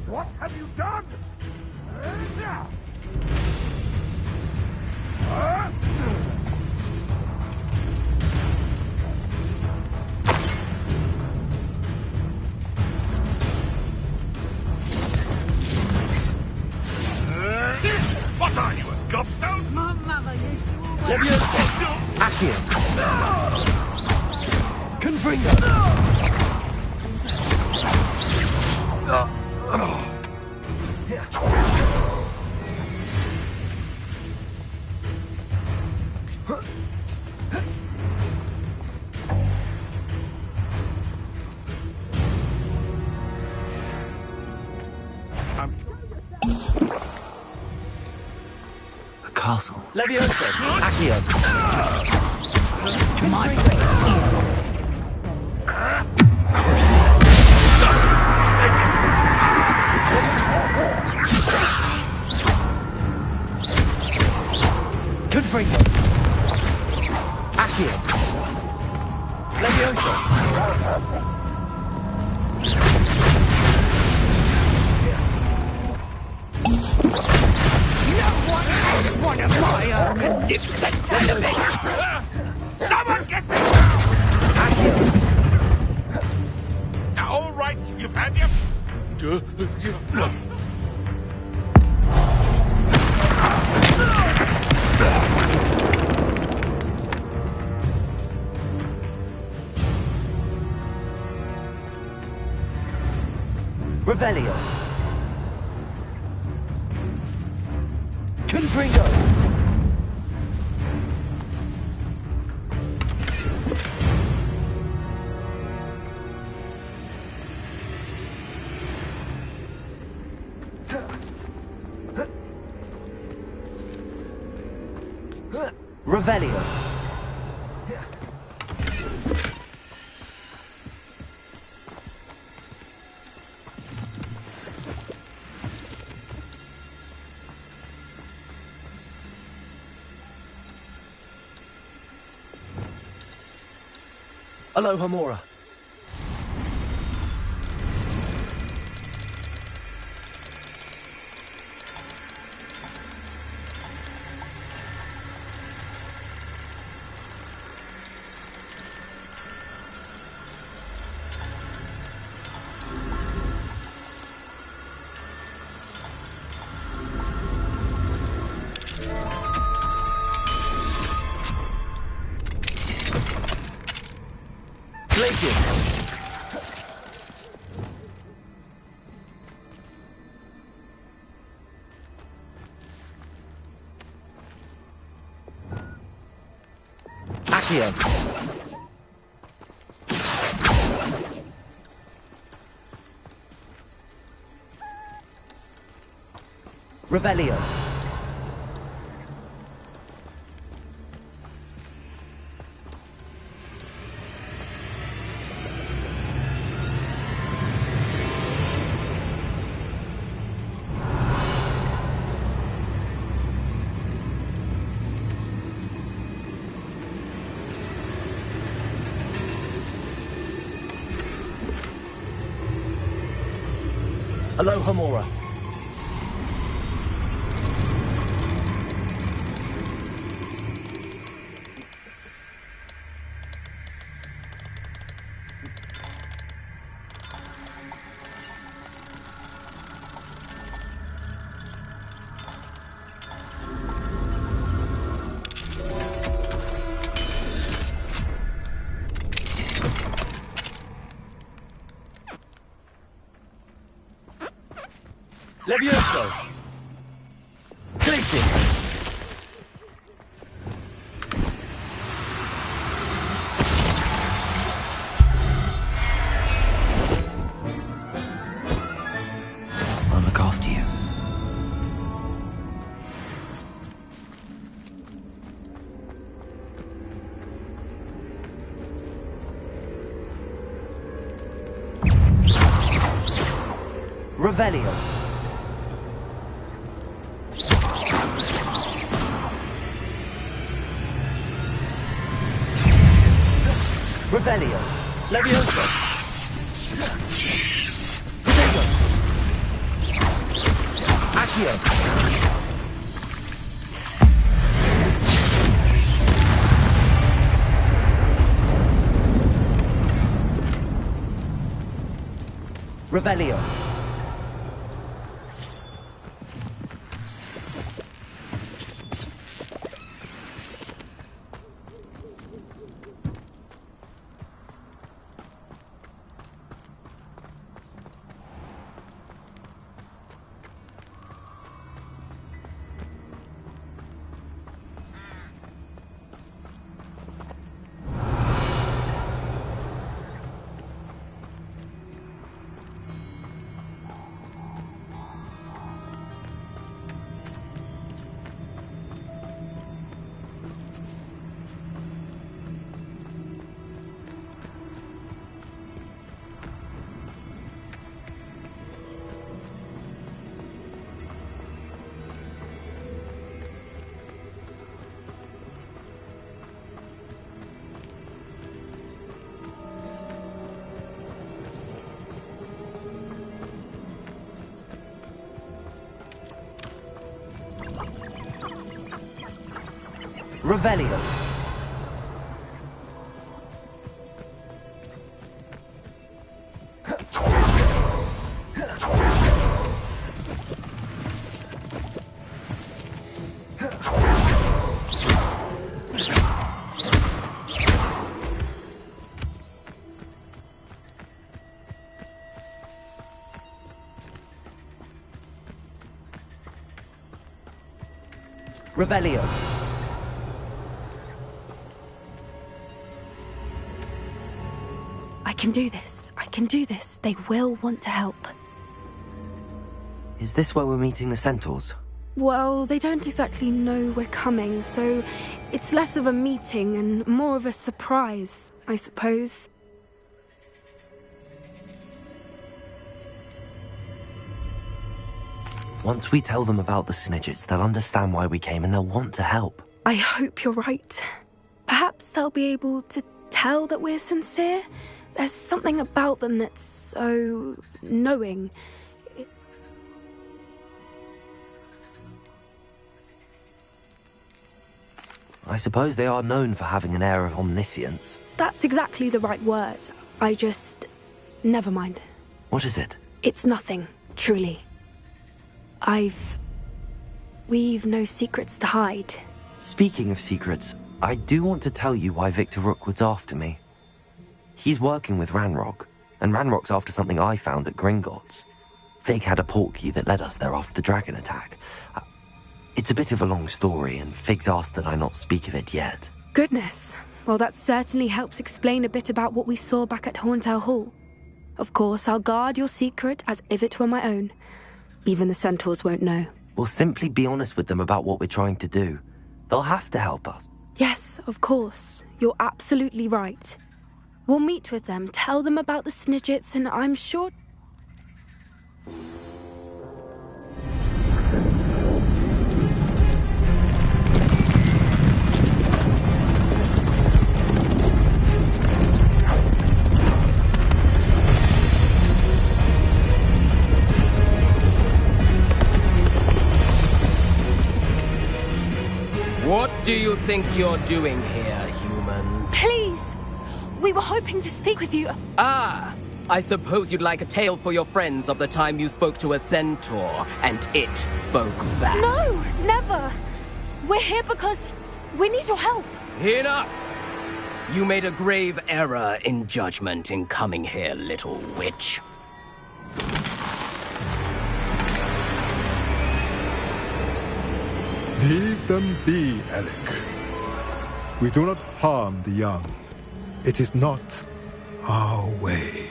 What have you done? What are you, a gobstone? My mother used to always... Leviosa. Accio. Confringo. A castle. Leviosa. Accio. My way is... Confringo. Accio. Leviosa. One of my own and nip the tail of it! Someone get me! All right, you've had your... Revelio. Confringo. Revelio. Aloha Mora. Accio. Revelio. Aloha Mora. Levioso! Glacis! I'll look after you. Revelio. Revelio. Levioso! Sego. Accio. Revelio. Revelio. Revelio. I can do this. I can do this. They will want to help. Is this where we're meeting the centaurs? Well, they don't exactly know we're coming, so it's less of a meeting and more of a surprise, I suppose. Once we tell them about the Snidgets, they'll understand why we came and they'll want to help. I hope you're right. Perhaps they'll be able to tell that we're sincere. There's something about them that's so knowing. I suppose they are known for having an air of omniscience. That's exactly the right word. I just... never mind. What is it? It's nothing, truly. We've no secrets to hide. Speaking of secrets, I do want to tell you why Victor Rookwood's after me. He's working with Ranrock, and Ranrock's after something I found at Gringotts. Fig had a portkey that led us there after the dragon attack. It's a bit of a long story, and Fig's asked that I not speak of it yet. Goodness. Well, that certainly helps explain a bit about what we saw back at Horntail Hall. Of course, I'll guard your secret as if it were my own. Even the centaurs won't know. We'll simply be honest with them about what we're trying to do. They'll have to help us. Yes, of course. You're absolutely right. We'll meet with them, tell them about the Snidgets, and I'm sure... What do you think you're doing here, humans? Please! We were hoping to speak with you. Ah! I suppose you'd like a tale for your friends of the time you spoke to a centaur, and it spoke back. No, never! We're here because we need your help. Enough! You made a grave error in judgment in coming here, little witch. Leave them be, Alec. We do not harm the young. It is not our way.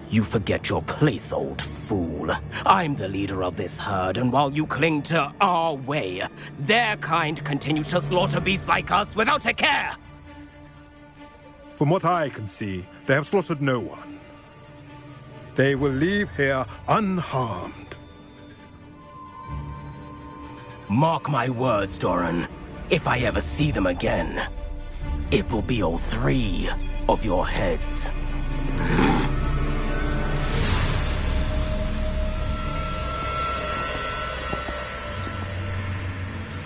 You forget your place, old fool. I'm the leader of this herd, and while you cling to our way, their kind continue to slaughter beasts like us without a care! From what I can see, they have slaughtered no one. They will leave here unharmed. Mark my words, Doran. If I ever see them again, it will be all 3 of your heads.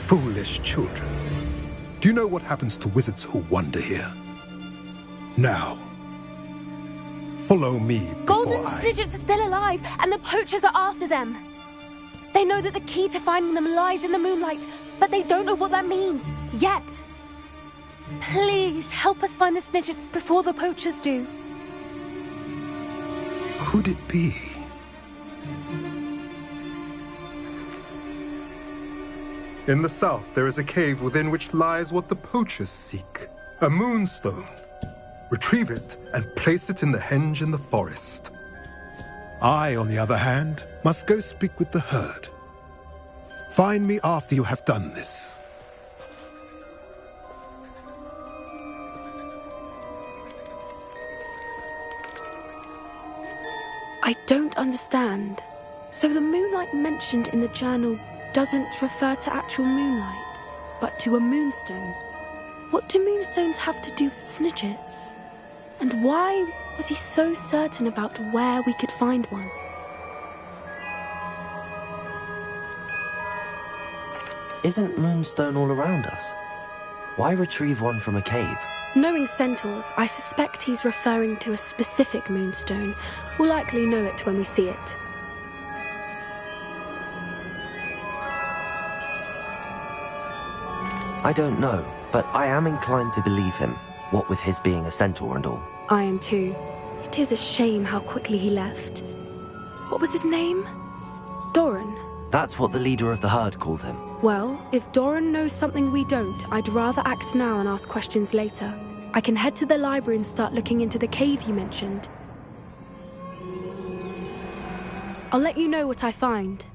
Foolish children. Do you know what happens to wizards who wander here? Now, follow me before Golden Snidgets are still alive, and the poachers are after them. They know that the key to finding them lies in the moonlight, but they don't know what that means, yet. Please, help us find the Snidgets before the poachers do. Could it be? In the south, there is a cave within which lies what the poachers seek. A moonstone. Retrieve it and place it in the henge in the forest. I, on the other hand, must go speak with the herd. Find me after you have done this. I don't understand. So the moonlight mentioned in the journal doesn't refer to actual moonlight, but to a moonstone. What do moonstones have to do with Snidgets? And why was he so certain about where we could find one? Isn't Moonstone all around us? Why retrieve one from a cave? Knowing centaurs, I suspect he's referring to a specific moonstone. We'll likely know it when we see it. I don't know, but I am inclined to believe him, what with his being a centaur and all. I am too. It is a shame how quickly he left. What was his name? Doran. That's what the leader of the herd called him. Well, if Doran knows something we don't, I'd rather act now and ask questions later. I can head to the library and start looking into the cave you mentioned. I'll let you know what I find.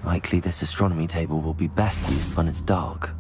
Likely this astronomy table will be best used when it's dark.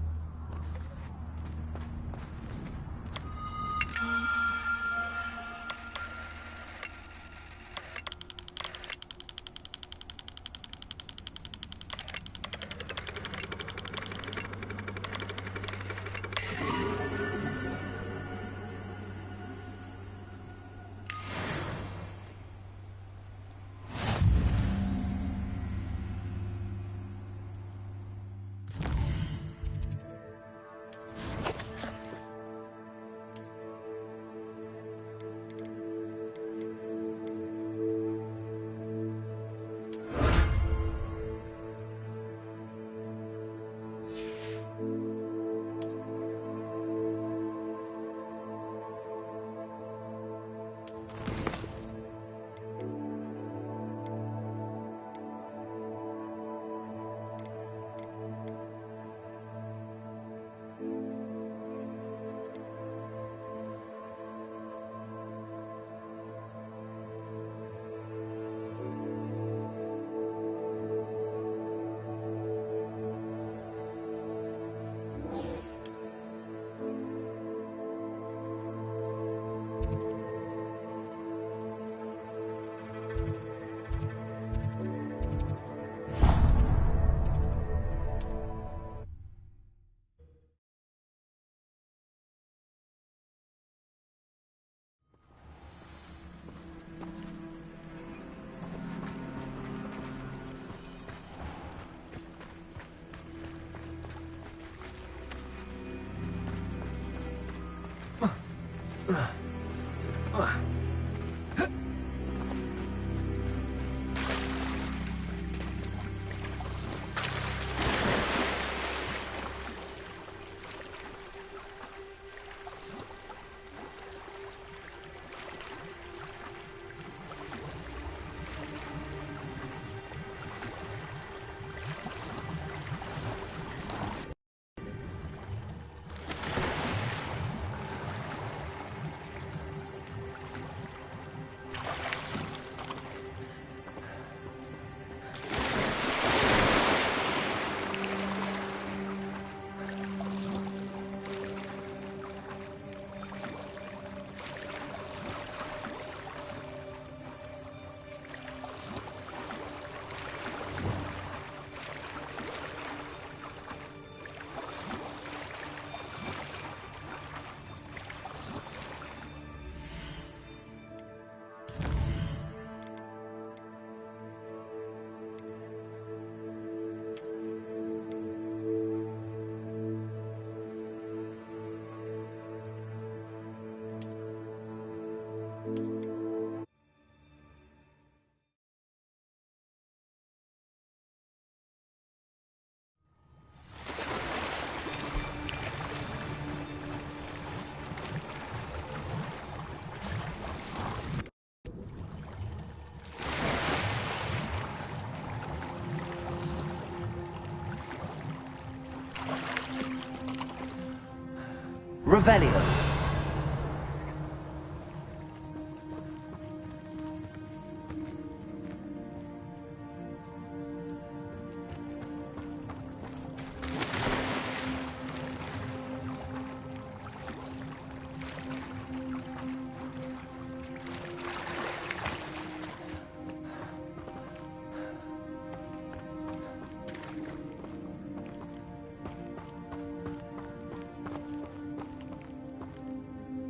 Revelio.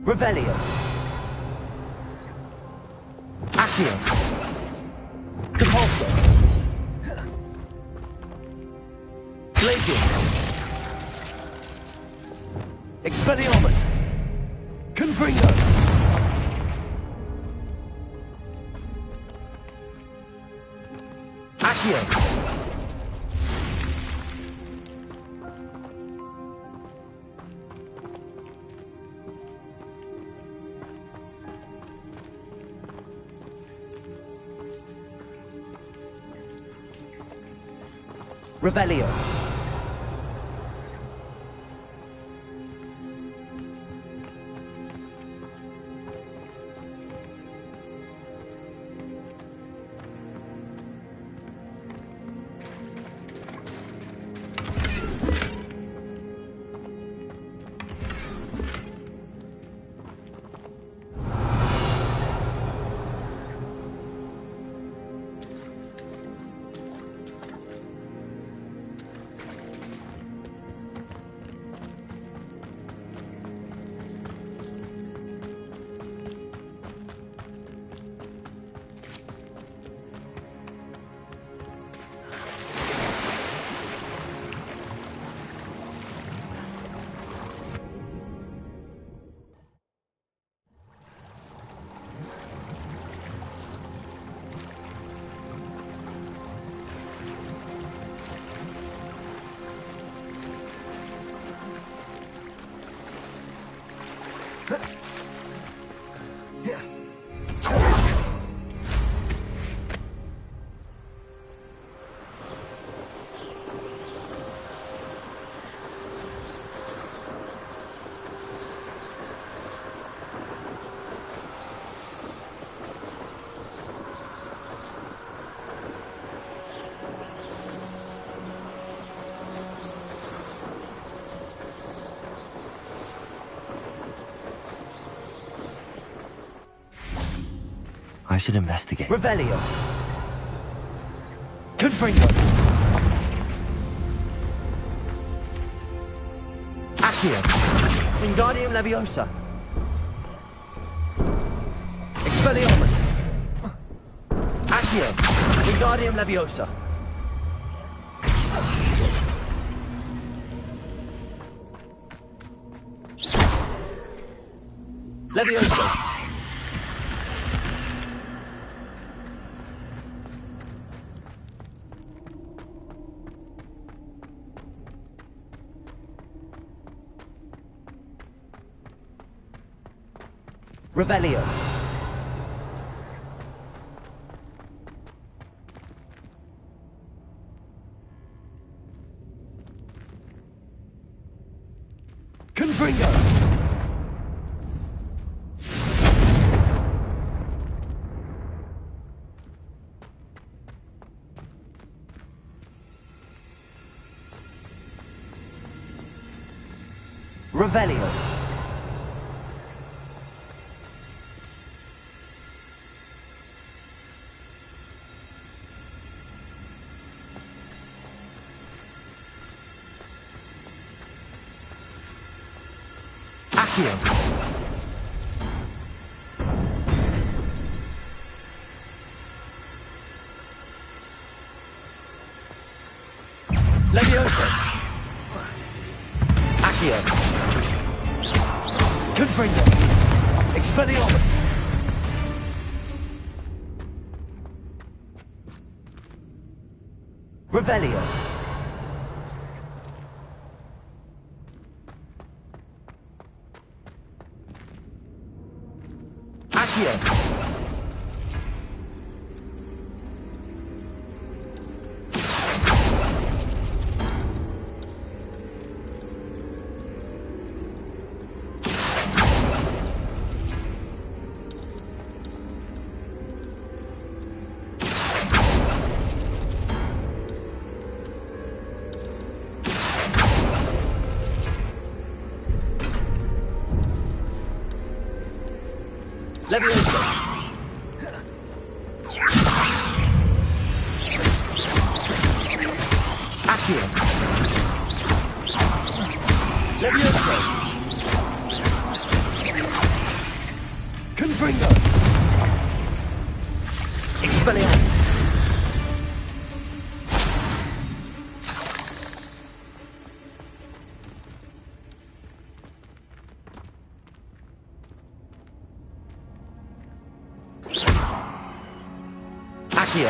Revelio. Accio. Depulso. Glacius. Expelliarmus. Confringo. Accio. Revelio. I should investigate. Revelio. Confringo. Accio. Wingardium Leviosa. Expelliarmus. Accio. Wingardium Leviosa. Leviosa. Revelio. Confringo. Revelio. Accio. Levioso. Accio. Confringo. Expelliarmus. Revelio. Accio. Levioso. Accio. Levioso. Confringo. Expelliarmus. Accio.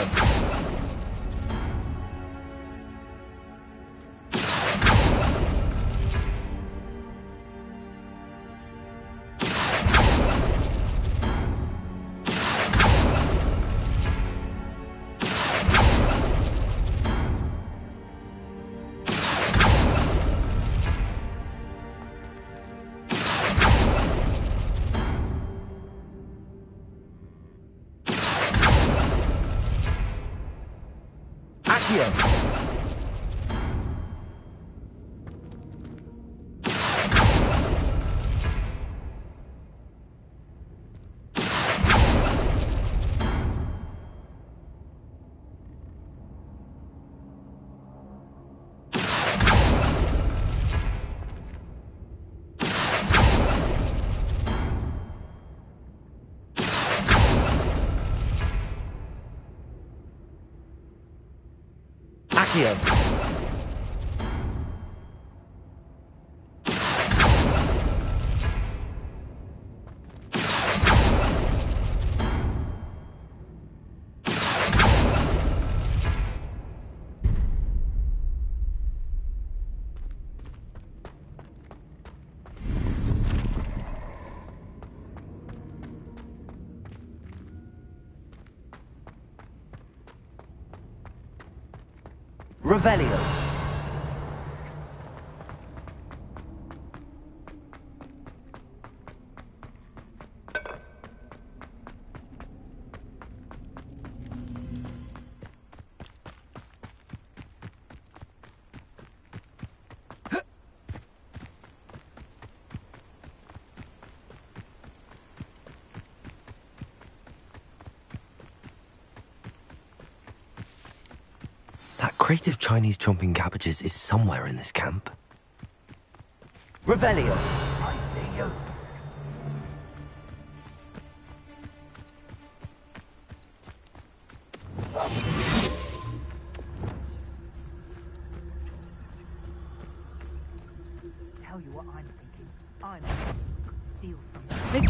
Accio. Accio. Revelio. That crate of Chinese chomping cabbages is somewhere in this camp. Revelio. I see you. Tell you what I'm thinking. I'm steal something.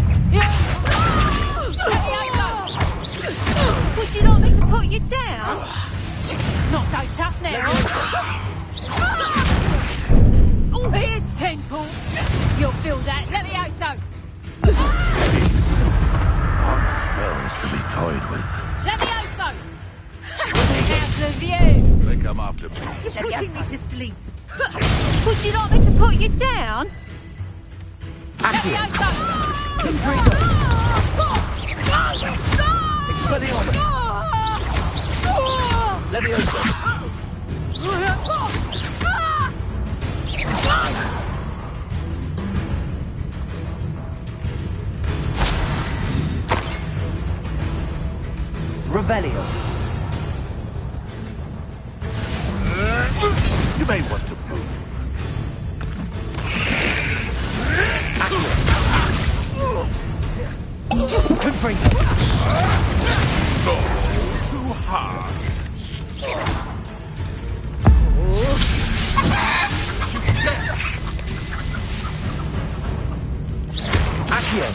Would you like me to put you down? Not so tough now. Oh, here's Temple. You'll feel that. Let me out so. to sleep. Would you like me to put you down? Accio. Expelliarmus. Leviosa. Revelio. You may want to move. Confringo. Too hard. Accio.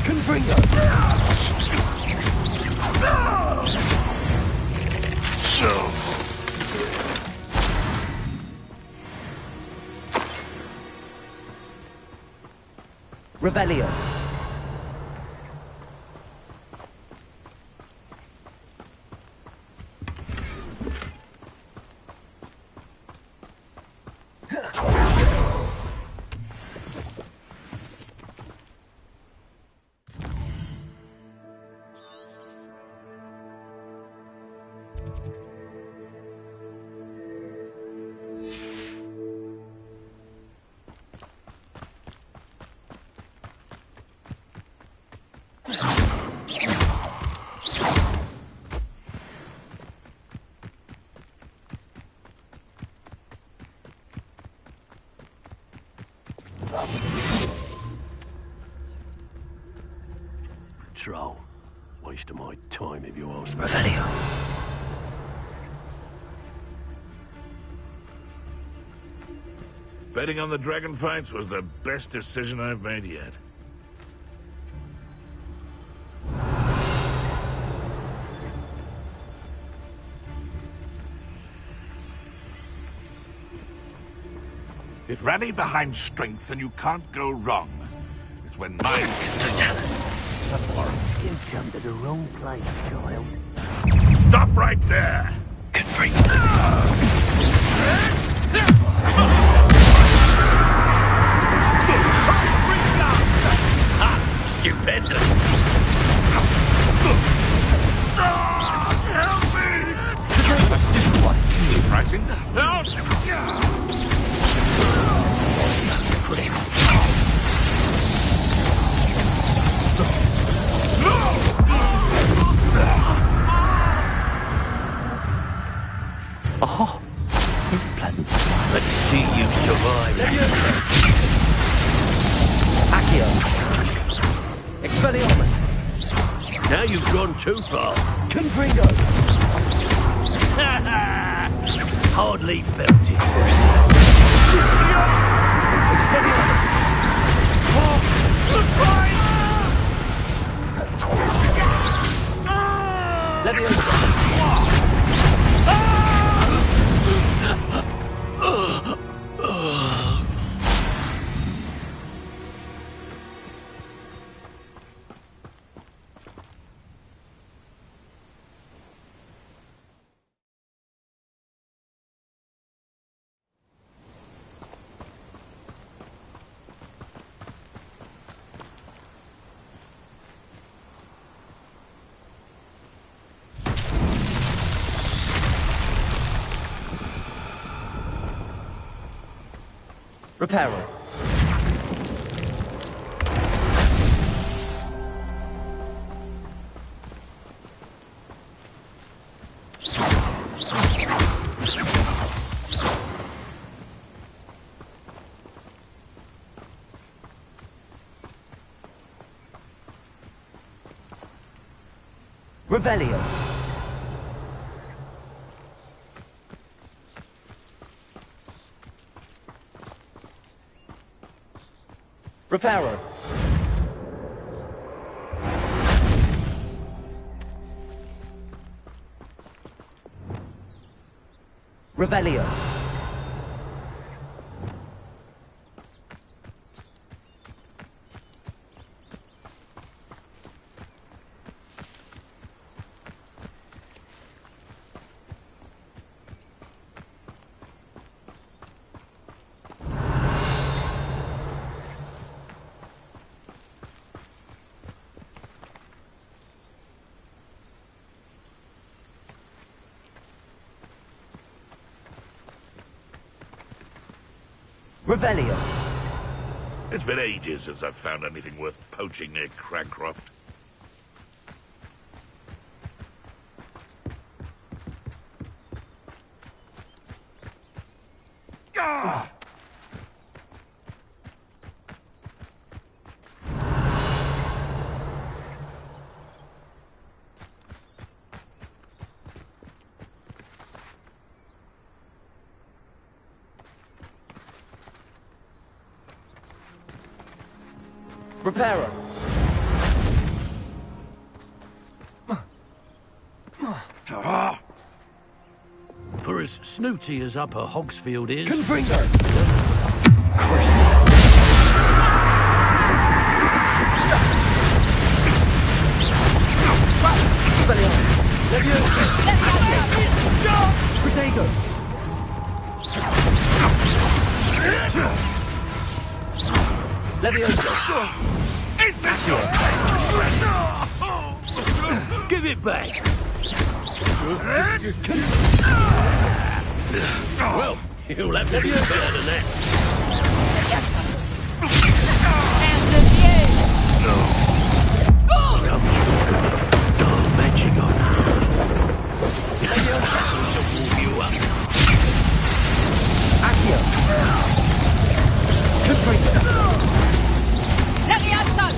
Confringo. So. Revelio. Troll. Waste of my time if you ask me. Revelio. Betting on the dragon fights was the best decision I've made yet. If rally behind strength, then you can't go wrong. It's when mind is to tell us. You jumped to the wrong place, child. Stop right there! Stupendous! Help me! What? Surprising? Help! Oh, here's a pleasant surprise. Let's see you survive. Accio. Expelliarmus. Now you've gone too far. Confringo. Hardly felt it. Expelliarmus. Leviosa. Reparo. Revelio. Reparo. Revelio. Revelio. It's been ages since I've found anything worth poaching near Cragcroft. Ah! Repairer. For as snooty as Upper Hogsfield is... Confringo! Is this your Give it back! Well, you'll have to do better than that. Some magic on. To warm you up. Accio. Let me out, son!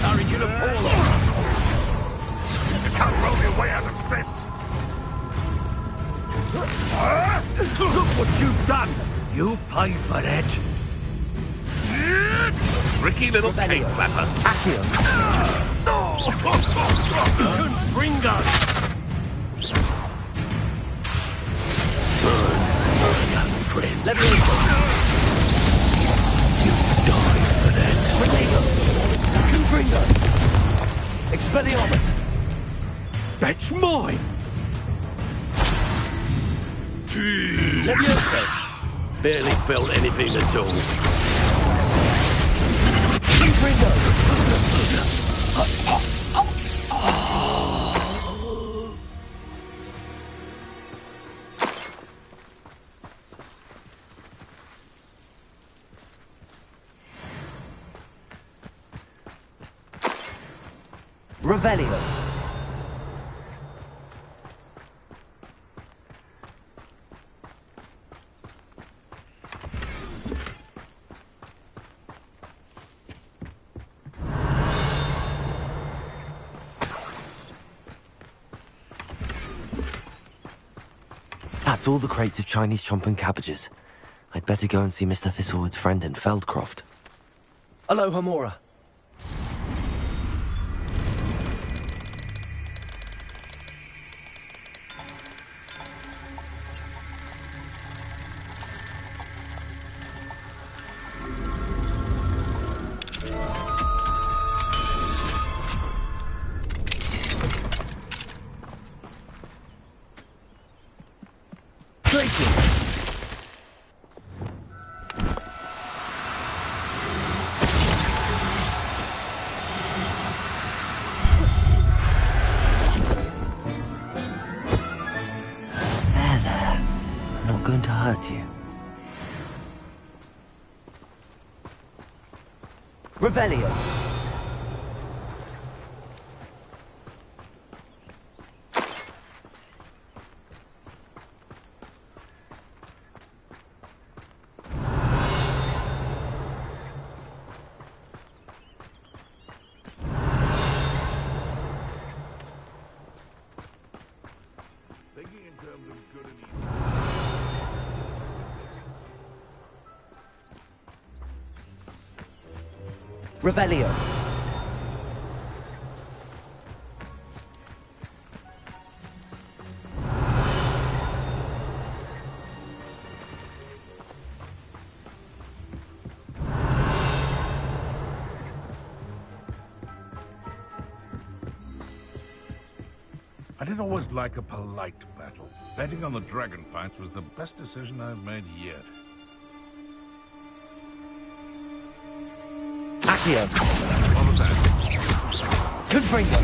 Encourage you to fall off. You can't roll your way out of this! Look what you've done! You pay for that! Tricky little cake flapper. Accio. Confringo! Young friend. Let me in. You die for that. Confringo. Expelliarmus. That's mine! Levioso. Barely felt anything at all. Confringo. Revelio. That's all the crates of Chinese chomping cabbages. I'd better go and see Mr. Thistlewood's friend in Feldcroft. Aloha Mora. Going to hurt you. Revelio. Thinking in terms of good and evil. Revelio. I didn't always like a polite battle. Betting on the dragon fights was the best decision I've made yet. Accio. What was that? Confringo.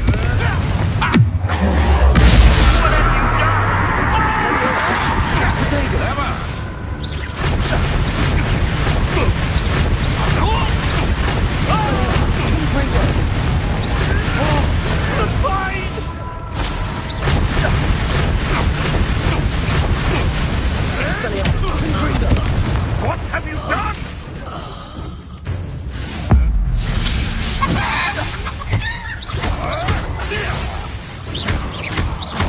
What have you done?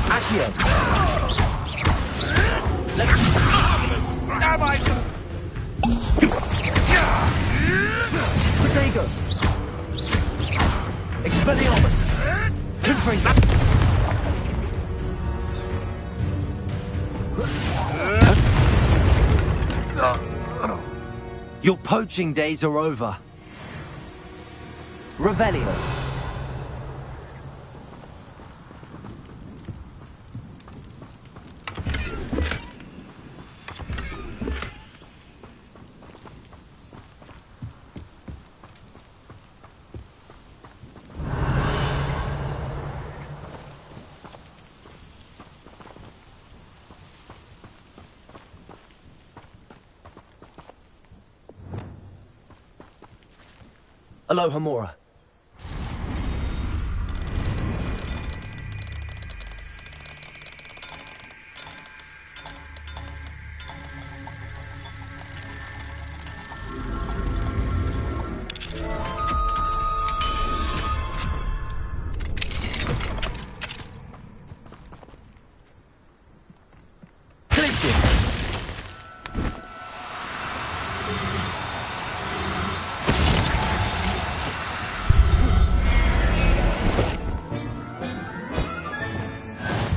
Accio. Am I? Protego. Expelliarmus. Confringo. Your poaching days are over. Revelio. Aloha Mora.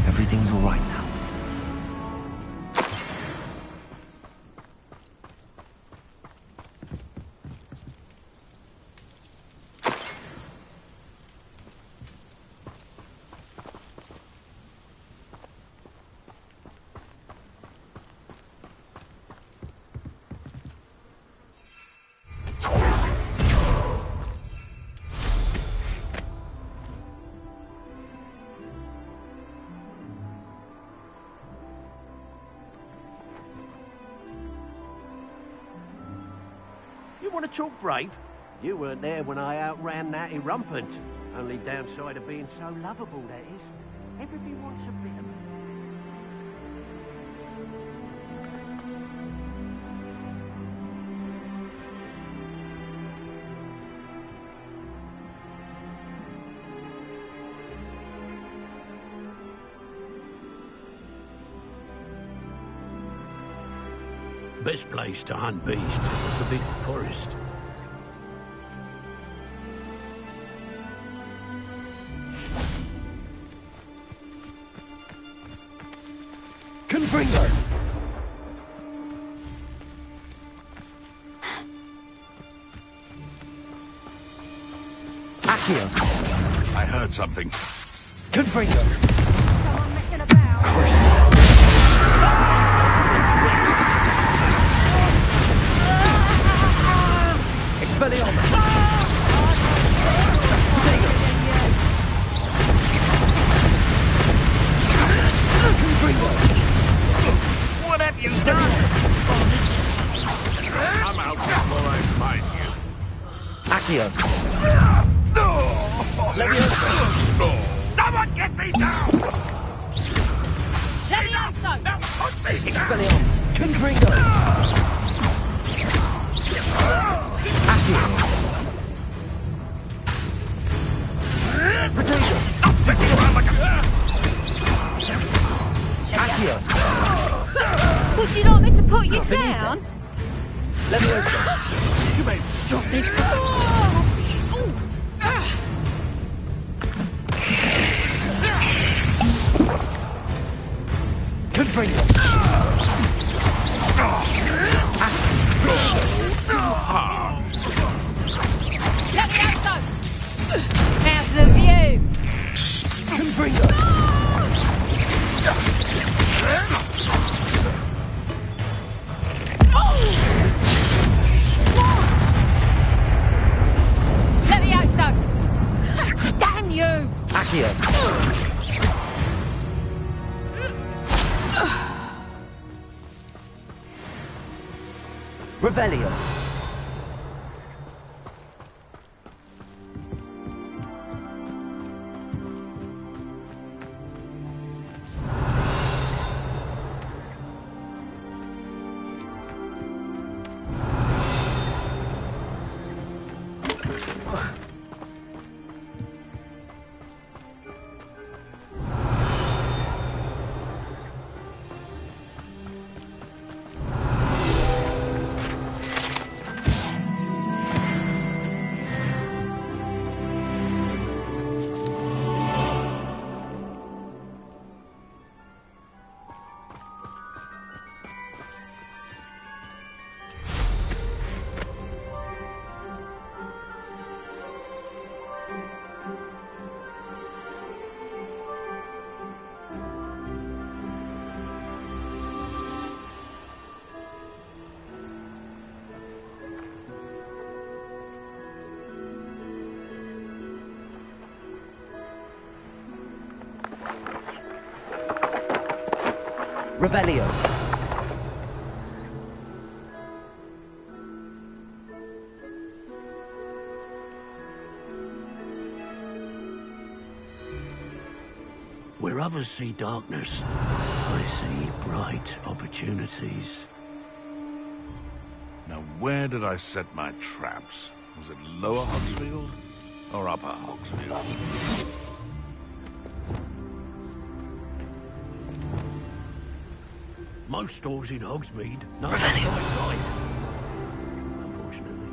Everything's all right now. You want to talk brave? You weren't there when I outran that irrumpant. Only downside of being so lovable, that is. Everybody wants a bit of me. Best place to hunt beasts is the Forbidden Forest. Confringo. Accio. I heard something. Confringo. Someone messing about. Expelliarmus. What have you done? I'm out before I find you. Accio. Someone get me down! Levioso! Expelliarmus. Confringo. Accio. Protego. Stop sticking around like a... Accio. Would you like me to put you down? Levioso. You may stop this. Confringo. Levioso! How's the view? Confringo. Levioso! Damn you! Revelio. Revelio. Where others see darkness, I see bright opportunities. Now, where did I set my traps? Was it Lower Hogsfield or Upper Hogsfield? Most stores in Hogsmeade know what's right. Unfortunately.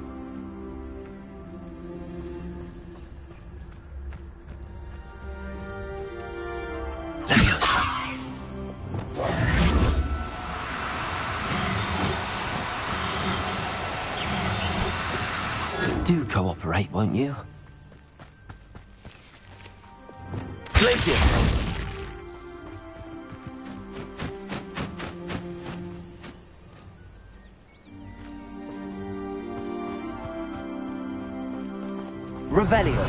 Do cooperate, won't you? Glacius! Revelio.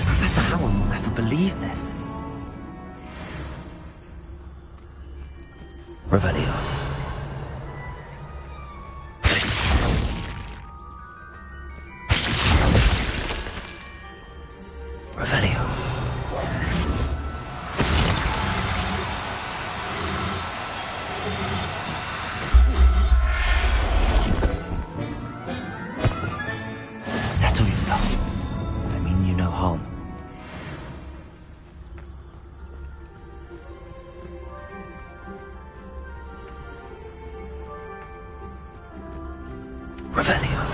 Professor Howell will never believe this. Revelio. Revelio. Settle yourself. I mean you no harm. Revelio.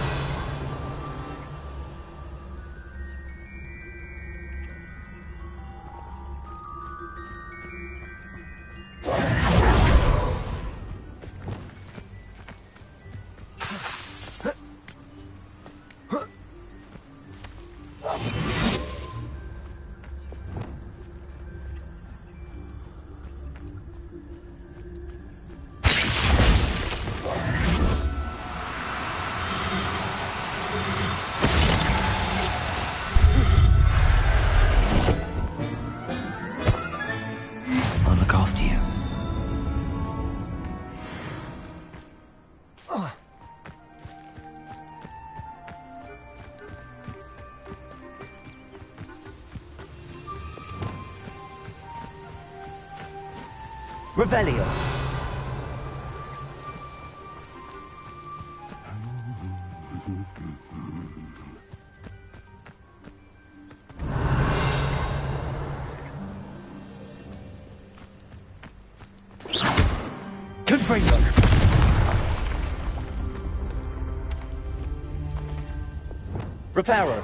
I'll look after you. Revelio. Good framework. Repairer.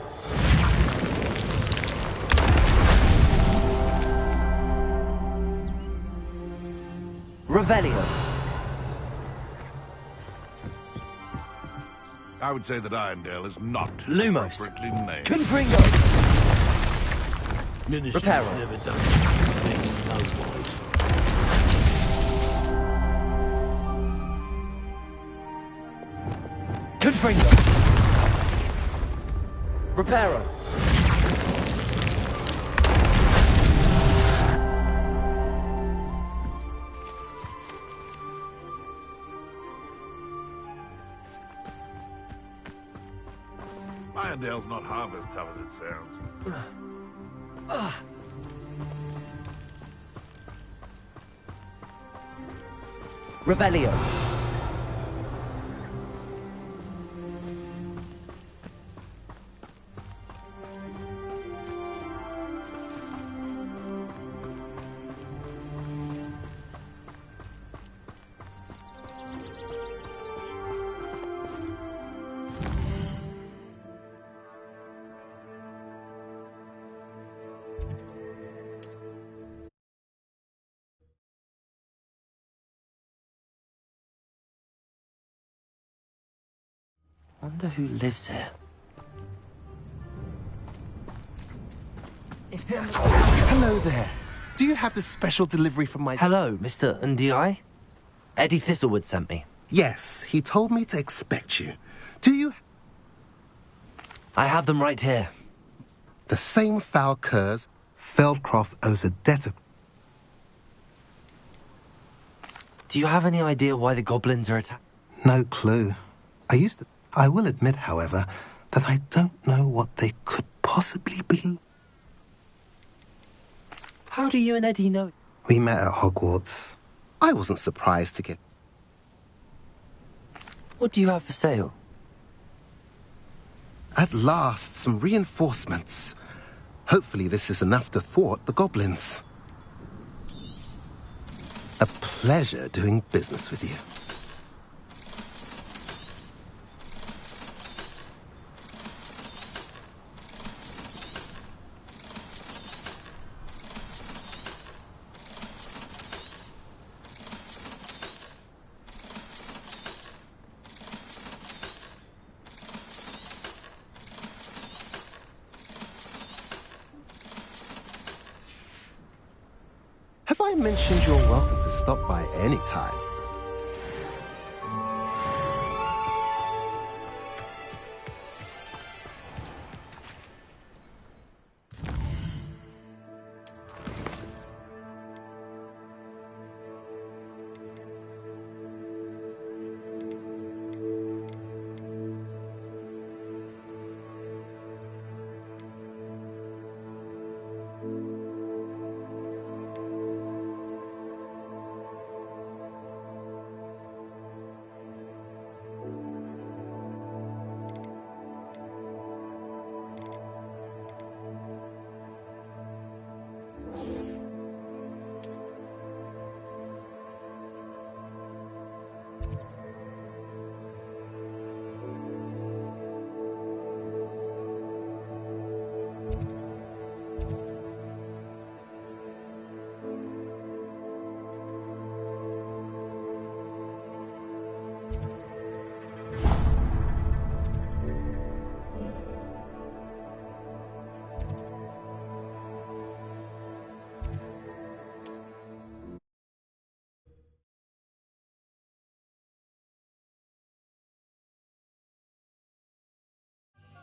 Revelio. I would say that Irondale is not Lumos. appropriately named. Confringo! Reparo. Never done anything otherwise. Confringo! Reparo! Irondale's not half as tough as it sounds. Revelio. Wonder who lives here. Hello there. Do you have the special delivery from my... Hello, Mr. Ndi? Eddie Thistlewood sent me. Yes, he told me to expect you. Do you... I have them right here. The same foul curs Feldcroft owes a debt of... Do you have any idea why the goblins are attacking? No clue. I will admit, however, that I don't know what they could possibly be. How do you and Eddie know? We met at Hogwarts. I wasn't surprised to get... What do you have for sale? At last, some reinforcements. Hopefully this is enough to thwart the goblins. A pleasure doing business with you. Have I mentioned you're welcome to stop by any time?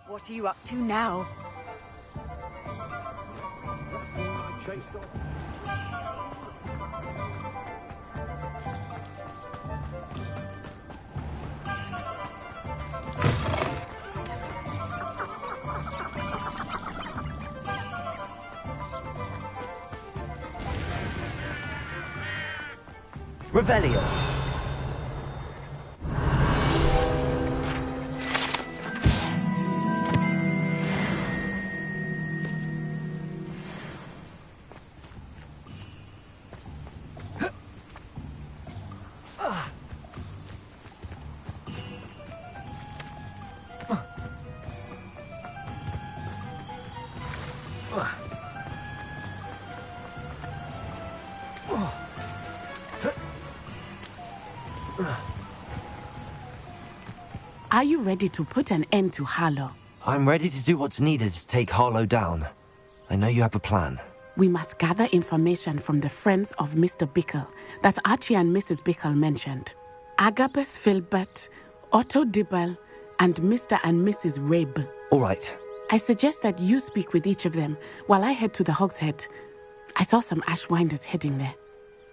What are you up to now? Revelio. Are you ready to put an end to Harlow? I'm ready to do what's needed to take Harlow down. I know you have a plan. We must gather information from the friends of Mr. Bickle that Archie and Mrs. Bickle mentioned. Agabus Filbert, Otto Dibble, and Mr. and Mrs. Rabe. All right. I suggest that you speak with each of them while I head to the Hogshead. I saw some Ashwinders heading there.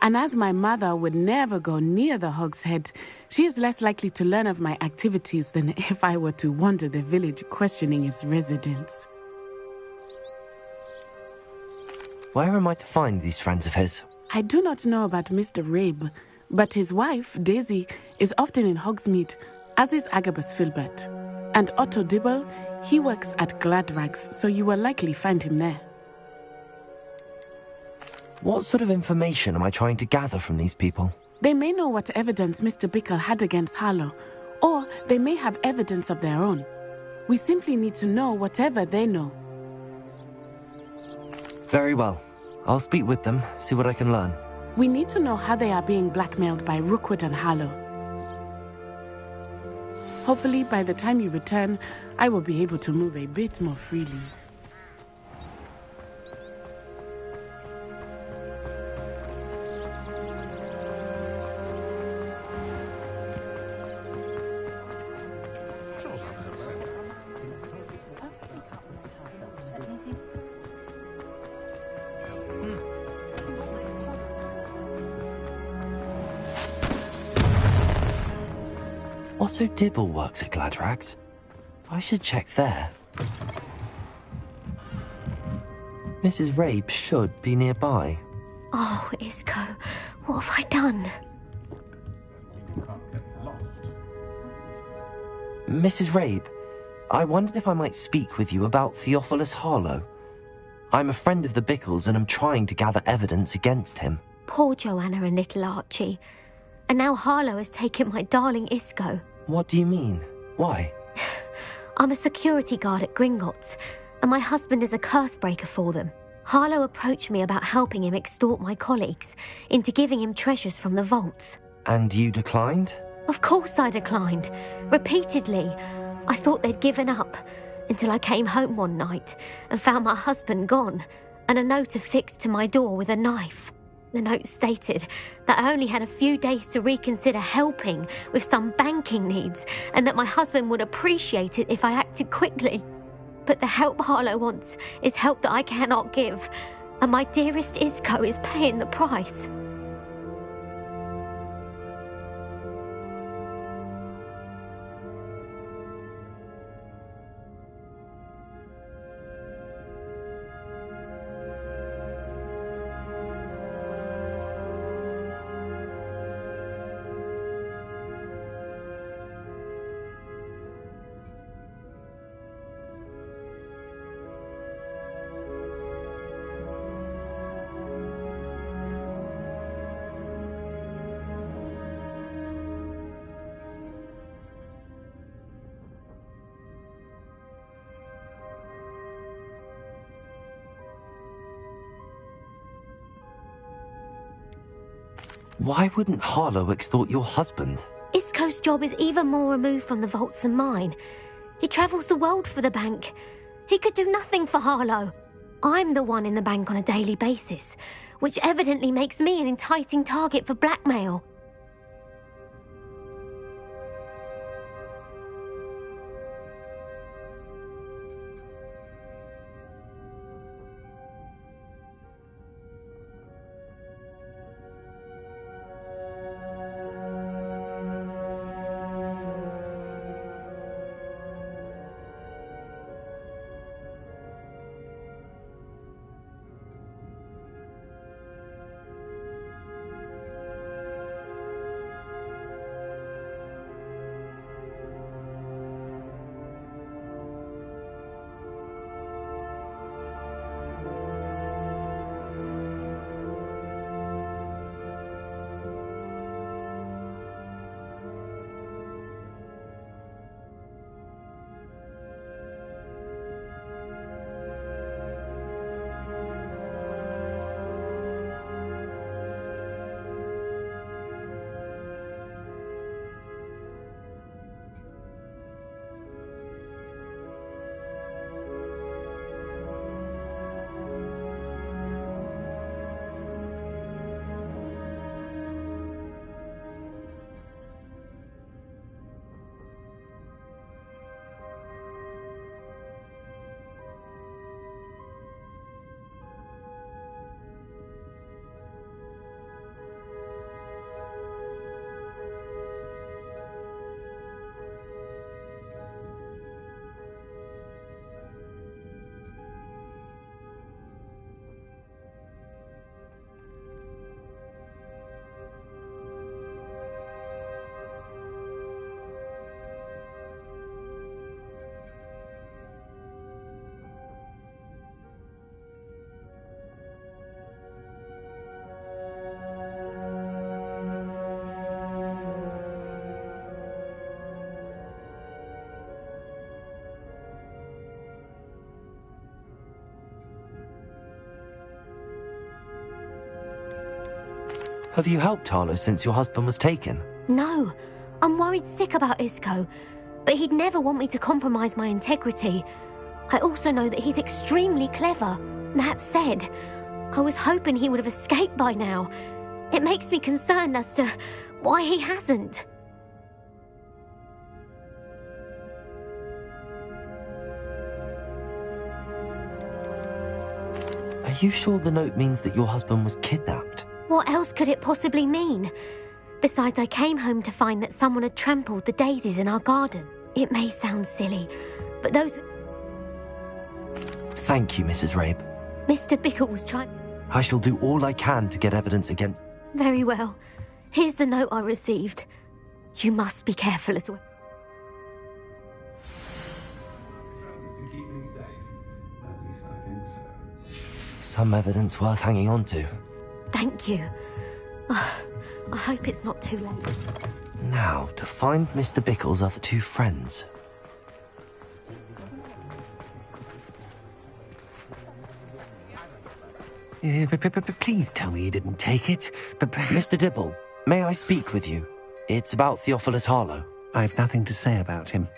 And as my mother would never go near the Hogshead, she is less likely to learn of my activities than if I were to wander the village questioning its residents. Where am I to find these friends of his? I do not know about Mr. Rabe, but his wife, Daisy, is often in Hogsmeade, as is Agabus Filbert. And Otto Dibble, he works at Gladrags, so you will likely find him there. What sort of information am I trying to gather from these people? They may know what evidence Mr. Bickle had against Harlow, or they may have evidence of their own. We simply need to know whatever they know. Very well. I'll speak with them, see what I can learn. We need to know how they are being blackmailed by Rookwood and Harlow. Hopefully, by the time you return, I will be able to move a bit more freely. Otto Dibble works at Gladrags. I should check there. Mrs. Rabe should be nearby. Oh, Isco, what have I done? Mrs. Rabe, I wondered if I might speak with you about Theophilus Harlow. I'm a friend of the Bickles and I'm trying to gather evidence against him. Poor Joanna and little Archie. And now Harlow has taken my darling Isco. What do you mean? Why? I'm a security guard at Gringotts, and my husband is a curse breaker for them. Harlow approached me about helping him extort my colleagues into giving him treasures from the vaults. And you declined? Of course I declined. Repeatedly. I thought they'd given up, until I came home one night and found my husband gone, and a note affixed to my door with a knife. The note stated that I only had a few days to reconsider helping with some banking needs, and that my husband would appreciate it if I acted quickly. But the help Harlow wants is help that I cannot give, and my dearest Isco is paying the price. Why wouldn't Harlow extort your husband? Isco's job is even more removed from the vaults than mine. He travels the world for the bank. He could do nothing for Harlow. I'm the one in the bank on a daily basis, which evidently makes me an enticing target for blackmail. Have you helped Harlow since your husband was taken? No, I'm worried sick about Isco, but he'd never want me to compromise my integrity. I also know that he's extremely clever. That said, I was hoping he would have escaped by now. It makes me concerned as to why he hasn't. Are you sure the note means that your husband was kidnapped? What else could it possibly mean? Besides, I came home to find that someone had trampled the daisies in our garden. It may sound silly, but those... Thank you, Mrs. Rabe. Mr. Bickle was trying... I shall do all I can to get evidence against... Very well. Here's the note I received. You must be careful as well. Some evidence worth hanging on to. Thank you. I hope it's not too late. Now, to find Mr. Bickle's other two friends. Please tell me you didn't take it. Mr. Dibble, may I speak with you? It's about Theophilus Harlow. I've nothing to say about him.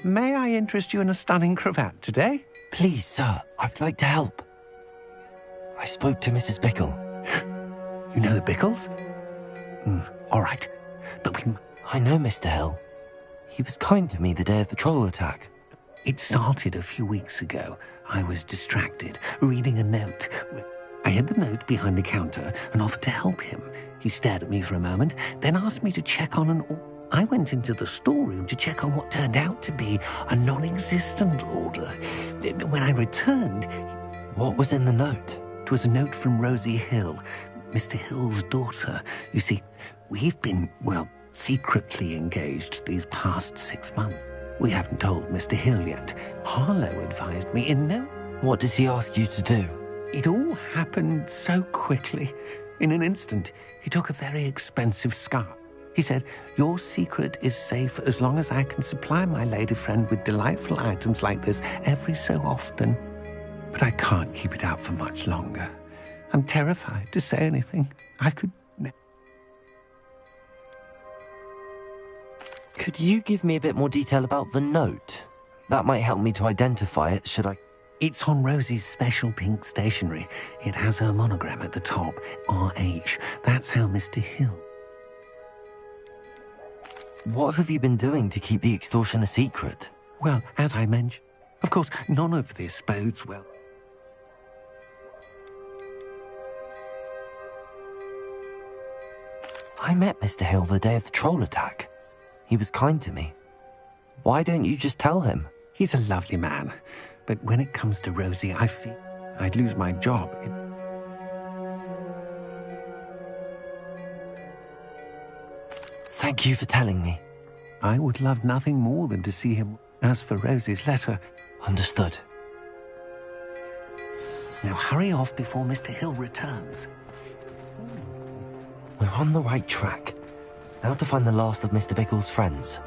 May I interest you in a stunning cravat today? Please, sir, I'd like to help. I spoke to Mrs. Bickle. You know the Bickles? All right, but we... I know Mr. Hill. He was kind to me the day of the troll attack. It started a few weeks ago. I was distracted, reading a note. I hid the note behind the counter and offered to help him. He stared at me for a moment, then asked me to check on an... I went into the storeroom to check on what turned out to be a non-existent order. When I returned... What was in the note? It was a note from Rosie Hill, Mr. Hill's daughter. You see, we've been, well, secretly engaged these past 6 months. We haven't told Mr. Hill yet. Harlow advised me in no... What does he ask you to do? It all happened so quickly. In an instant, he took a very expensive scarf. He said, your secret is safe as long as I can supply my lady friend with delightful items like this every so often. But I can't keep it out for much longer. I'm terrified to say anything. I could... Could you give me a bit more detail about the note? That might help me to identify it, should I... It's on Rosie's special pink stationery. It has her monogram at the top, RH. That's how Mr. Hill... What have you been doing to keep the extortion a secret? Well, as I mentioned, of course, none of this bodes well. I met Mr. Hill the day of the troll attack. He was kind to me. Why don't you just tell him? He's a lovely man, but when it comes to Rosie, I feel I'd lose my job. Thank you for telling me. I would love nothing more than to see him. As for Rosie's letter... Understood. Now hurry off before Mr. Hill returns. We're on the right track. Now to find the last of Mr. Bickle's friends.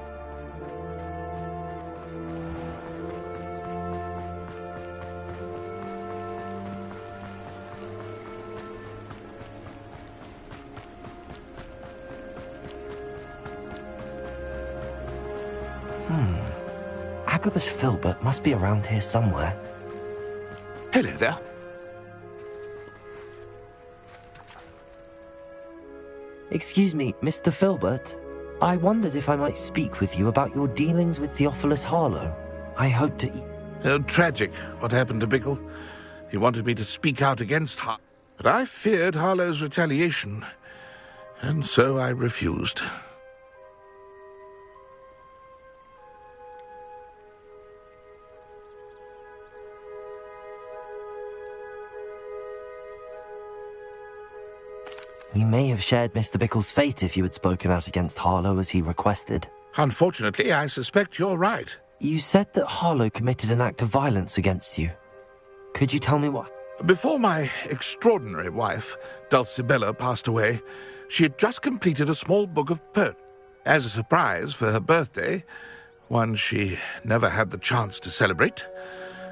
Agabus Filbert must be around here somewhere. Hello there. Excuse me, Mr. Filbert. I wondered if I might speak with you about your dealings with Theophilus Harlow. I hope to... Oh, tragic, what happened to Bickle. He wanted me to speak out against Harlow, but I feared Harlow's retaliation, and so I refused. You may have shared Mr. Bickle's fate if you had spoken out against Harlow as he requested. Unfortunately, I suspect you're right. You said that Harlow committed an act of violence against you. Could you tell me what? Before my extraordinary wife, Dulcibella, passed away, she had just completed a small book of poetry. As a surprise for her birthday, one she never had the chance to celebrate,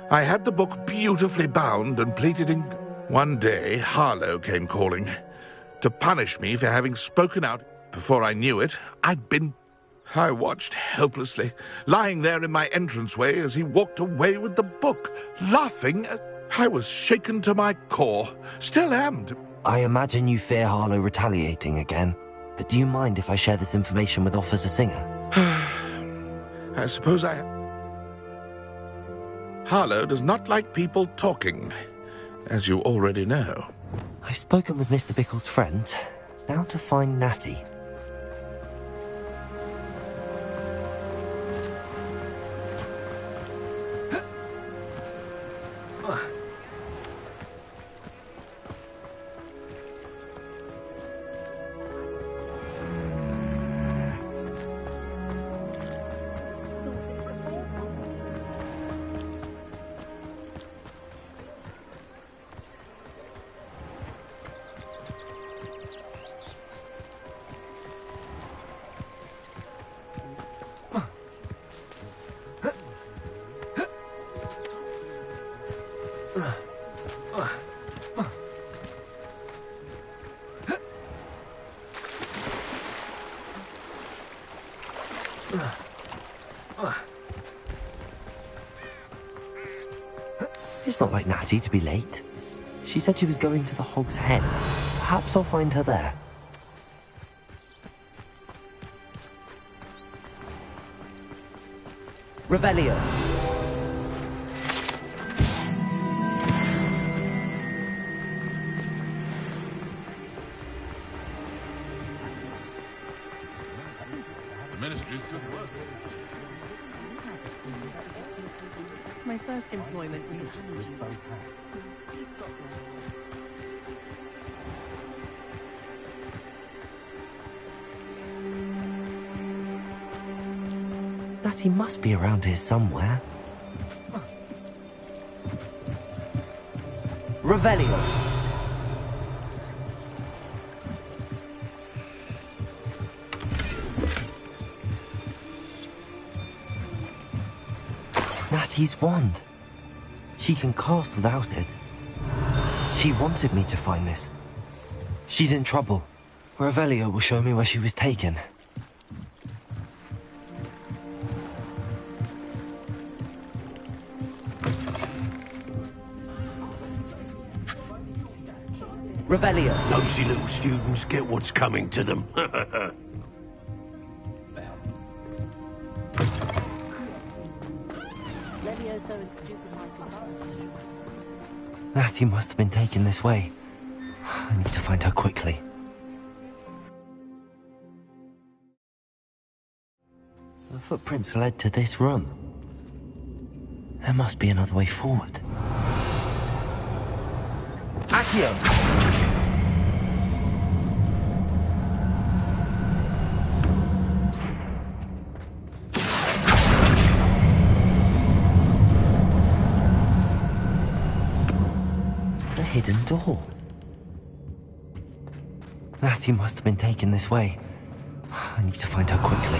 I had the book beautifully bound and plated in... One day, Harlow came calling. To punish me for having spoken out before I knew it, I watched helplessly, lying there in my entranceway as he walked away with the book, laughing. I was shaken to my core. Still am. I imagine you fear Harlow retaliating again, but do you mind if I share this information with Officer Singer? I suppose I... Harlow does not like people talking, as you already know. I've spoken with Mr. Bickle's friends. Now to find Natty. It's not like Natty to be late. She said she was going to the Hog's Head. Perhaps I'll find her there. Revelio. Ministry's good work. My first employment was in Hogwarts. Natty must be around here somewhere. Revelio. Natty's wand. She can cast without it. She wanted me to find this. She's in trouble. Revelio will show me where she was taken. Revelio. Nosy little students get what's coming to them. Natty must have been taken this way. I need to find her quickly. The footprints led to this room. There must be another way forward. Accio. Hidden door. Natty must have been taken this way. I need to find her quickly.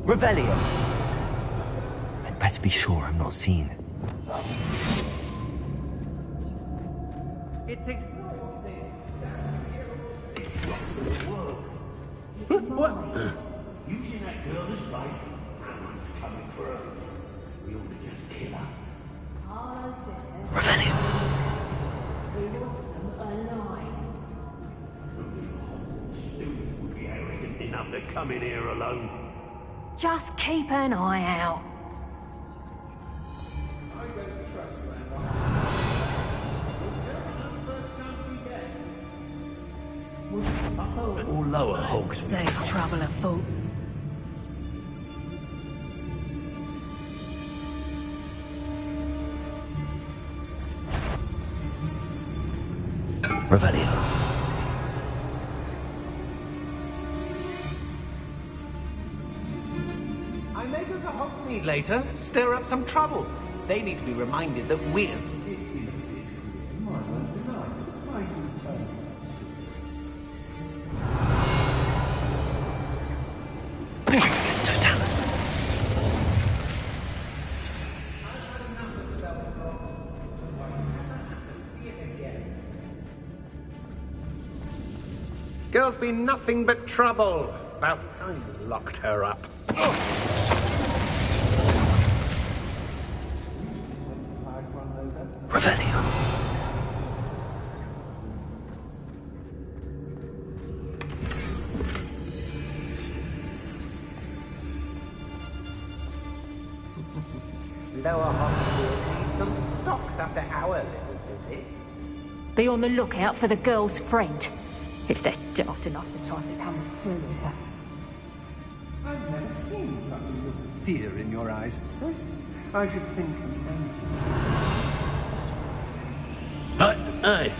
Revelio. I'd better be sure I'm not seen. What? You see that girl as bait? Someone's coming for her. We ought to just kill her. Revelio. Only a whole student would be arrogant enough to come in here alone. Just keep an eye out. Or lower hogs. There's trouble afoot. Revelio. I may go to Hogsmeade later, stir up some trouble. They need to be reminded that we're... girl's been nothing but trouble. About time you locked her up. Revelio. Lower Hogwart needs some stocks after our little visit. Be on the lookout for the girl's friend, if they're daft enough to try to come through here. I've never seen such a look of fear in your eyes. I should think Hey!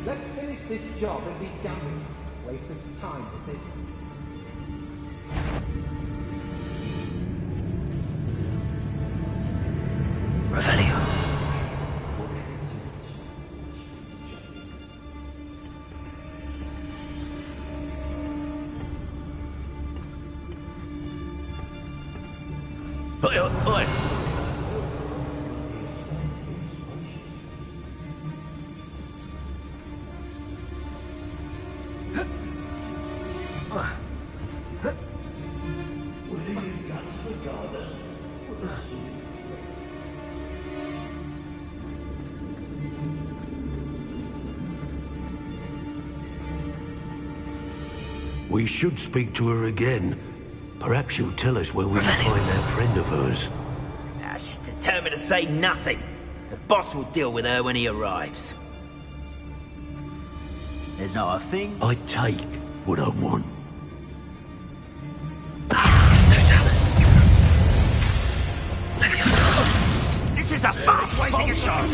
Let's finish this job and be done with it. Waste of time, this is. Revelio. Oi, oi! We should speak to her again. Perhaps she'll tell us where we can find that friend of hers. She's determined to say nothing. The boss will deal with her when he arrives. There's not a thing. I take what I want. This is a fast way to get shot.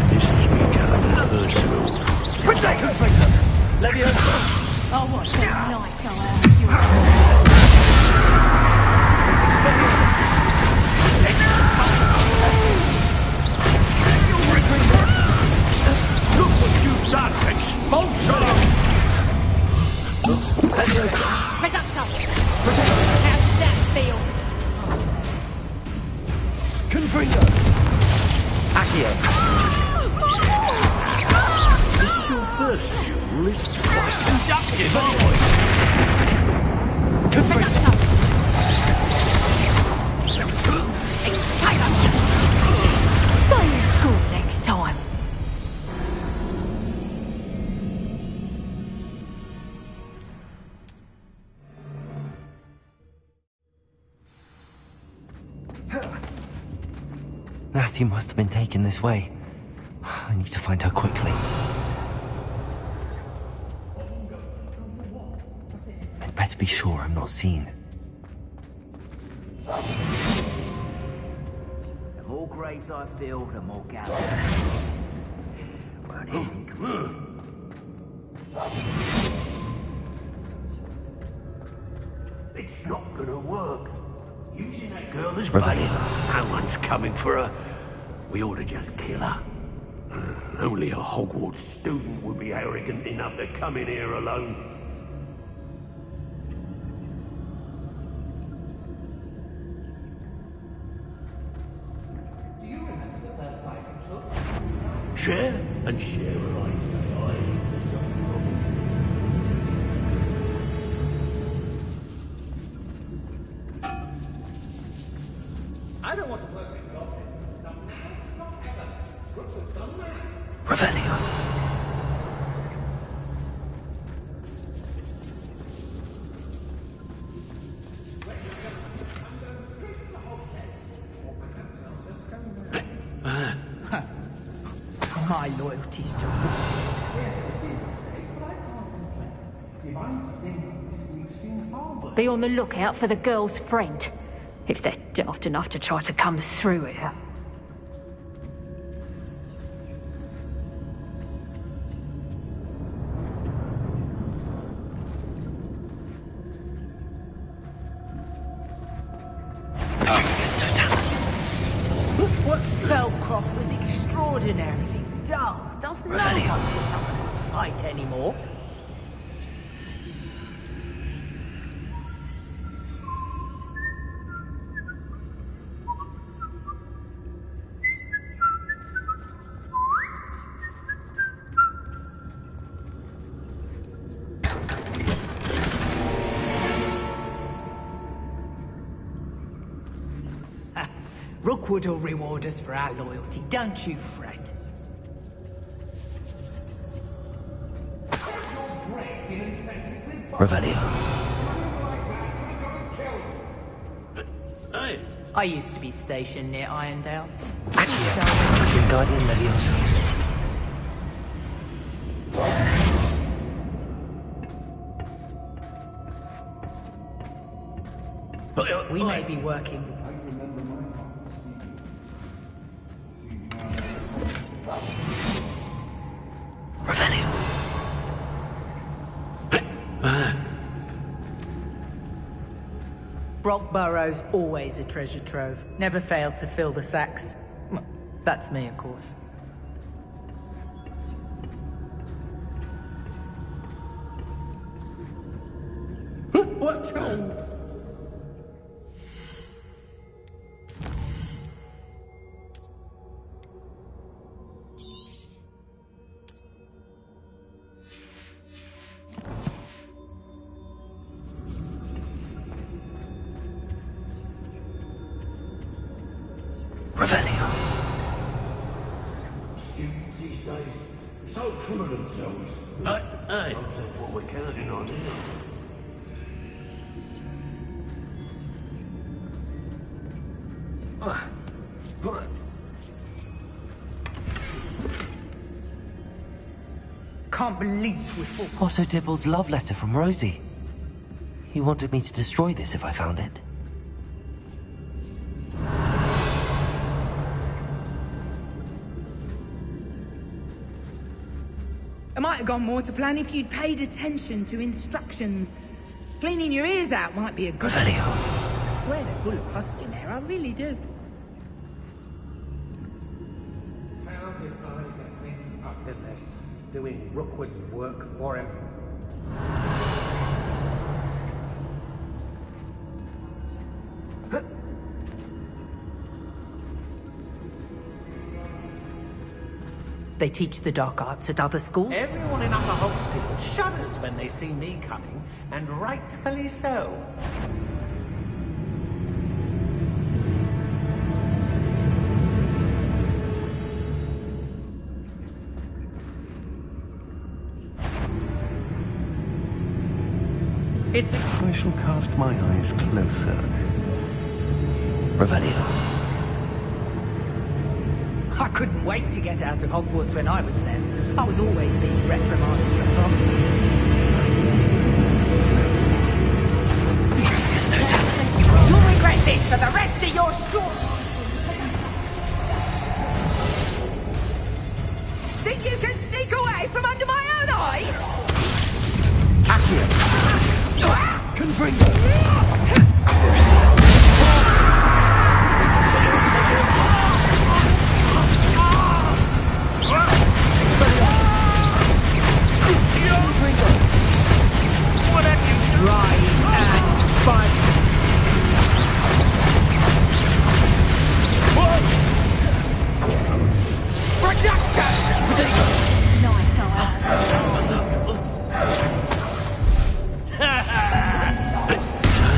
This has become personal. Oh, what a nice go out. Look what you've done! Expulsion! Reduction! How does that feel? Confringo! Accio. This is your first duel. It's quite Conductive, Confringo! Stay in school next time. Natty must have been taken this way. I need to find her quickly. I'd better be sure I'm not seen. The more graves I fill, the more gallows. Won't it? It's not gonna work. Using that girl as Revelio. bait. No one's coming for her. We ought to just kill her. Only a Hogwarts student would be arrogant enough to come in here alone. Do you remember the first fight you took? Share and share alike. I don't want to work with goblins. Not now, not ever. Rookwood's gone mad. Revelio. My loyalty's to Be on the lookout for the girl's friend, if they're daft enough to try to come through here. What Felcroft was extraordinarily dull. Does no one put up a fight anymore? Rookwood will reward us for our loyalty, don't you fret. Revelio. Hey. I used to be stationed near Irondale. Wingardium Leviosa. We may be working. Revelio. Brockborough's always a treasure trove. Never failed to fill the sacks. Well, that's me, of course. What's wrong? Revelio. Students these days are so full of themselves. That's what we're counting on here. Can't believe we're full. Otto Dibble's love letter from Rosie. He wanted me to destroy this if I found it. It might have gone more to plan if you'd paid attention to instructions. Cleaning your ears out might be a good Revelio. I swear they're full of husk in there, I really do. How did I get mixed up in this? Doing Rookwood's work for him? They teach the dark arts at other schools? Everyone in Upper Hogsfield shudders when they see me coming, and rightfully so. I shall cast my eyes closer. Revelio. I couldn't wait to get out of Hogwarts when I was there. I was always being reprimanded for something. You'll regret this for the rest of your short... Think you can sneak away from under my own eyes? Accio. Confringo. Crucio.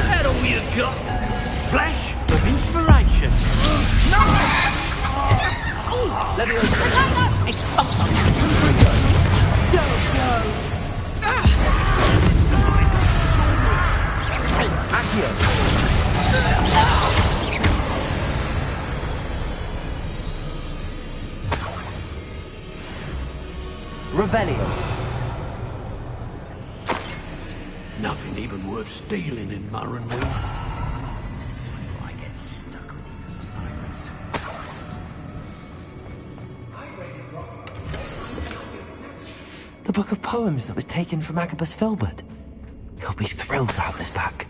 That all you've got? Flash of inspiration. No! Leviosa. Expulso. So close. Revelio. Nothing even worth stealing in Murrenwood. I get stuck with these assignments. The book of poems that was taken from Agabus Filbert. He'll be thrilled to have this back.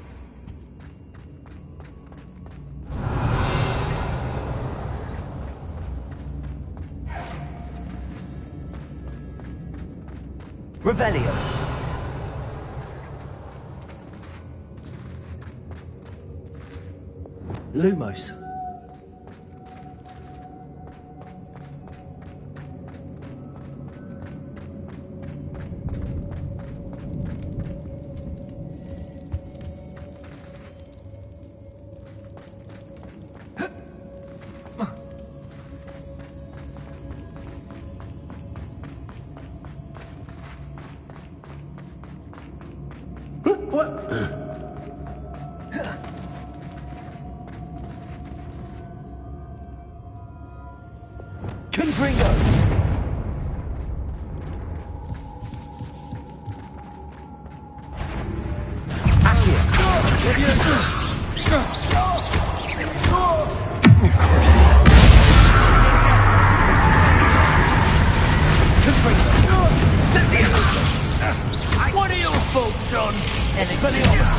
Revelio. Lumos. Confringo! Accio! Leviosa! What are your thoughts on Expelliarmus?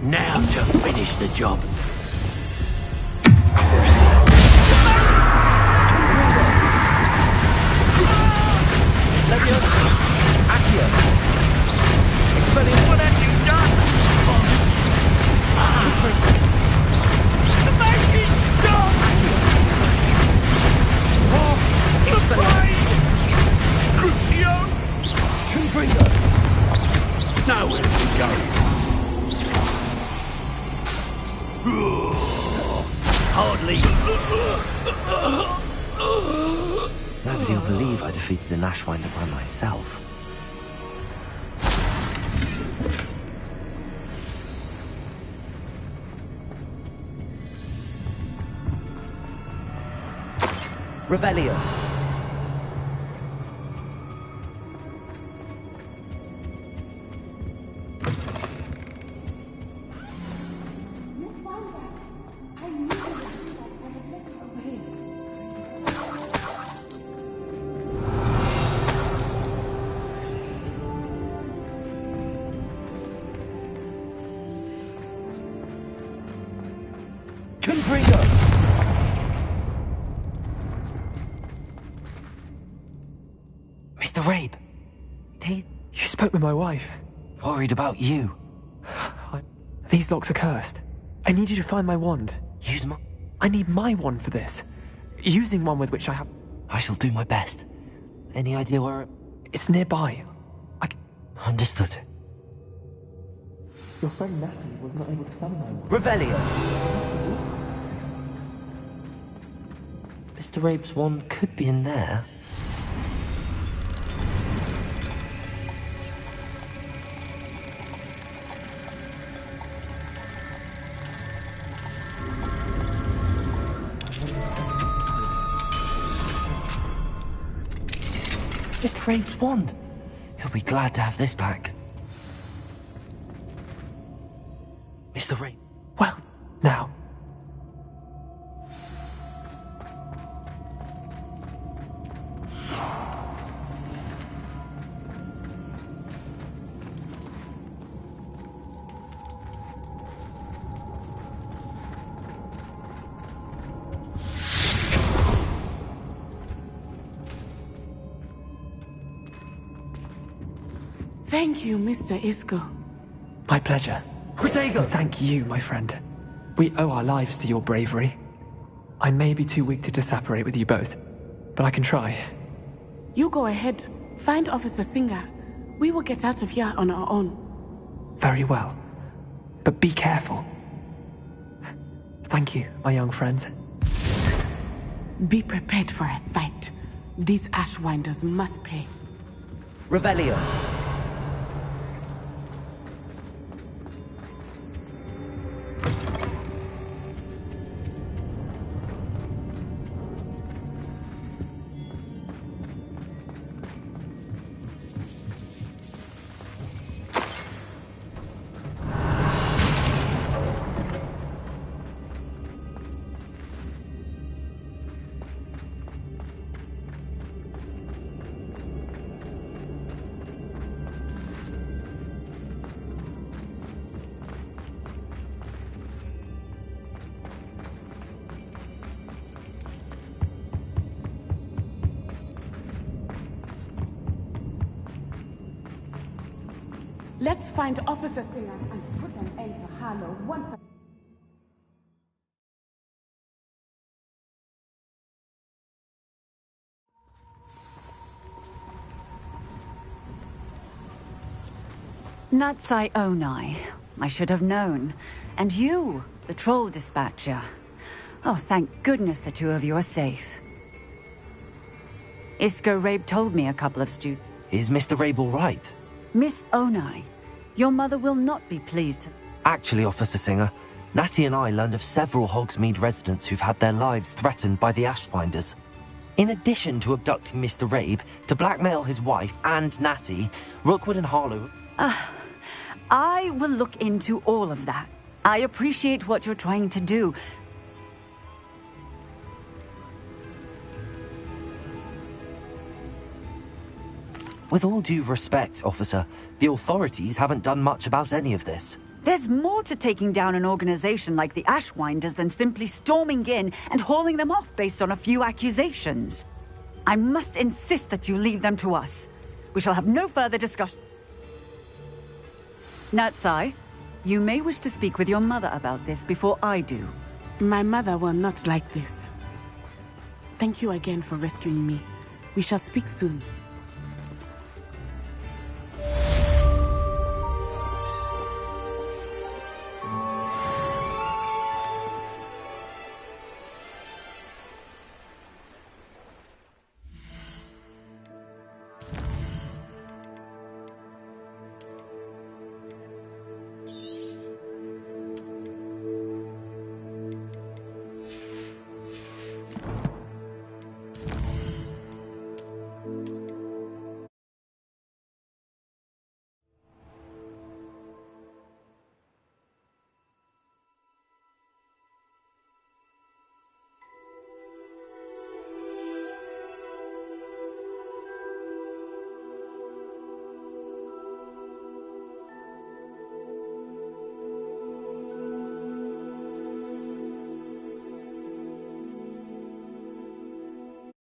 Now to finish the job. Leviosa! Accio! Expelliarmus! What have you done? Oh, this is... Make it stop! Oh, the pain! Crucio! Confringo! Nowhere to go. Hardly. Nobody will believe I defeated an Ashwinder by myself. Revelio. Confringo! Mr. Rabe! You spoke with my wife. Worried about you. These locks are cursed. I need you to find my wand. Use my... I need my wand for this. Using one with which I have... I shall do my best. Any idea where it... It's nearby. Understood. Your friend Natalie was not able to summon my wand. Revelio! Mr. Rabe's wand could be in there. Mr. Rabe's wand. He'll be glad to have this back. Mr. Rabe. Well, now. Thank you, Mr. Isco. My pleasure. Protego! Thank you, my friend. We owe our lives to your bravery. I may be too weak to separate with you both, but I can try. You go ahead. Find Officer Singer. We will get out of here on our own. Very well. But be careful. Thank you, my young friends. Be prepared for a fight. These Ashwinders must pay. Revelio. Let's find Officer Singer and put an end to Harlow once again. Natsai Onai, I should have known. And you, the troll dispatcher. Oh, thank goodness the two of you are safe. Isco Rabe told me a couple of Is Mr. Rabe all right? Miss Onai, your mother will not be pleased. Actually, Officer Singer, Natty and I learned of several Hogsmeade residents who've had their lives threatened by the Ashfinders. In addition to abducting Mr. Rabe to blackmail his wife and Natty, Rookwood and Harlow... I will look into all of that. I appreciate what you're trying to do. With all due respect, officer, the authorities haven't done much about any of this. There's more to taking down an organization like the Ashwinders than simply storming in and hauling them off based on a few accusations. I must insist that you leave them to us. We shall have no further discussion. Natsai, you may wish to speak with your mother about this before I do. My mother will not like this. Thank you again for rescuing me. We shall speak soon.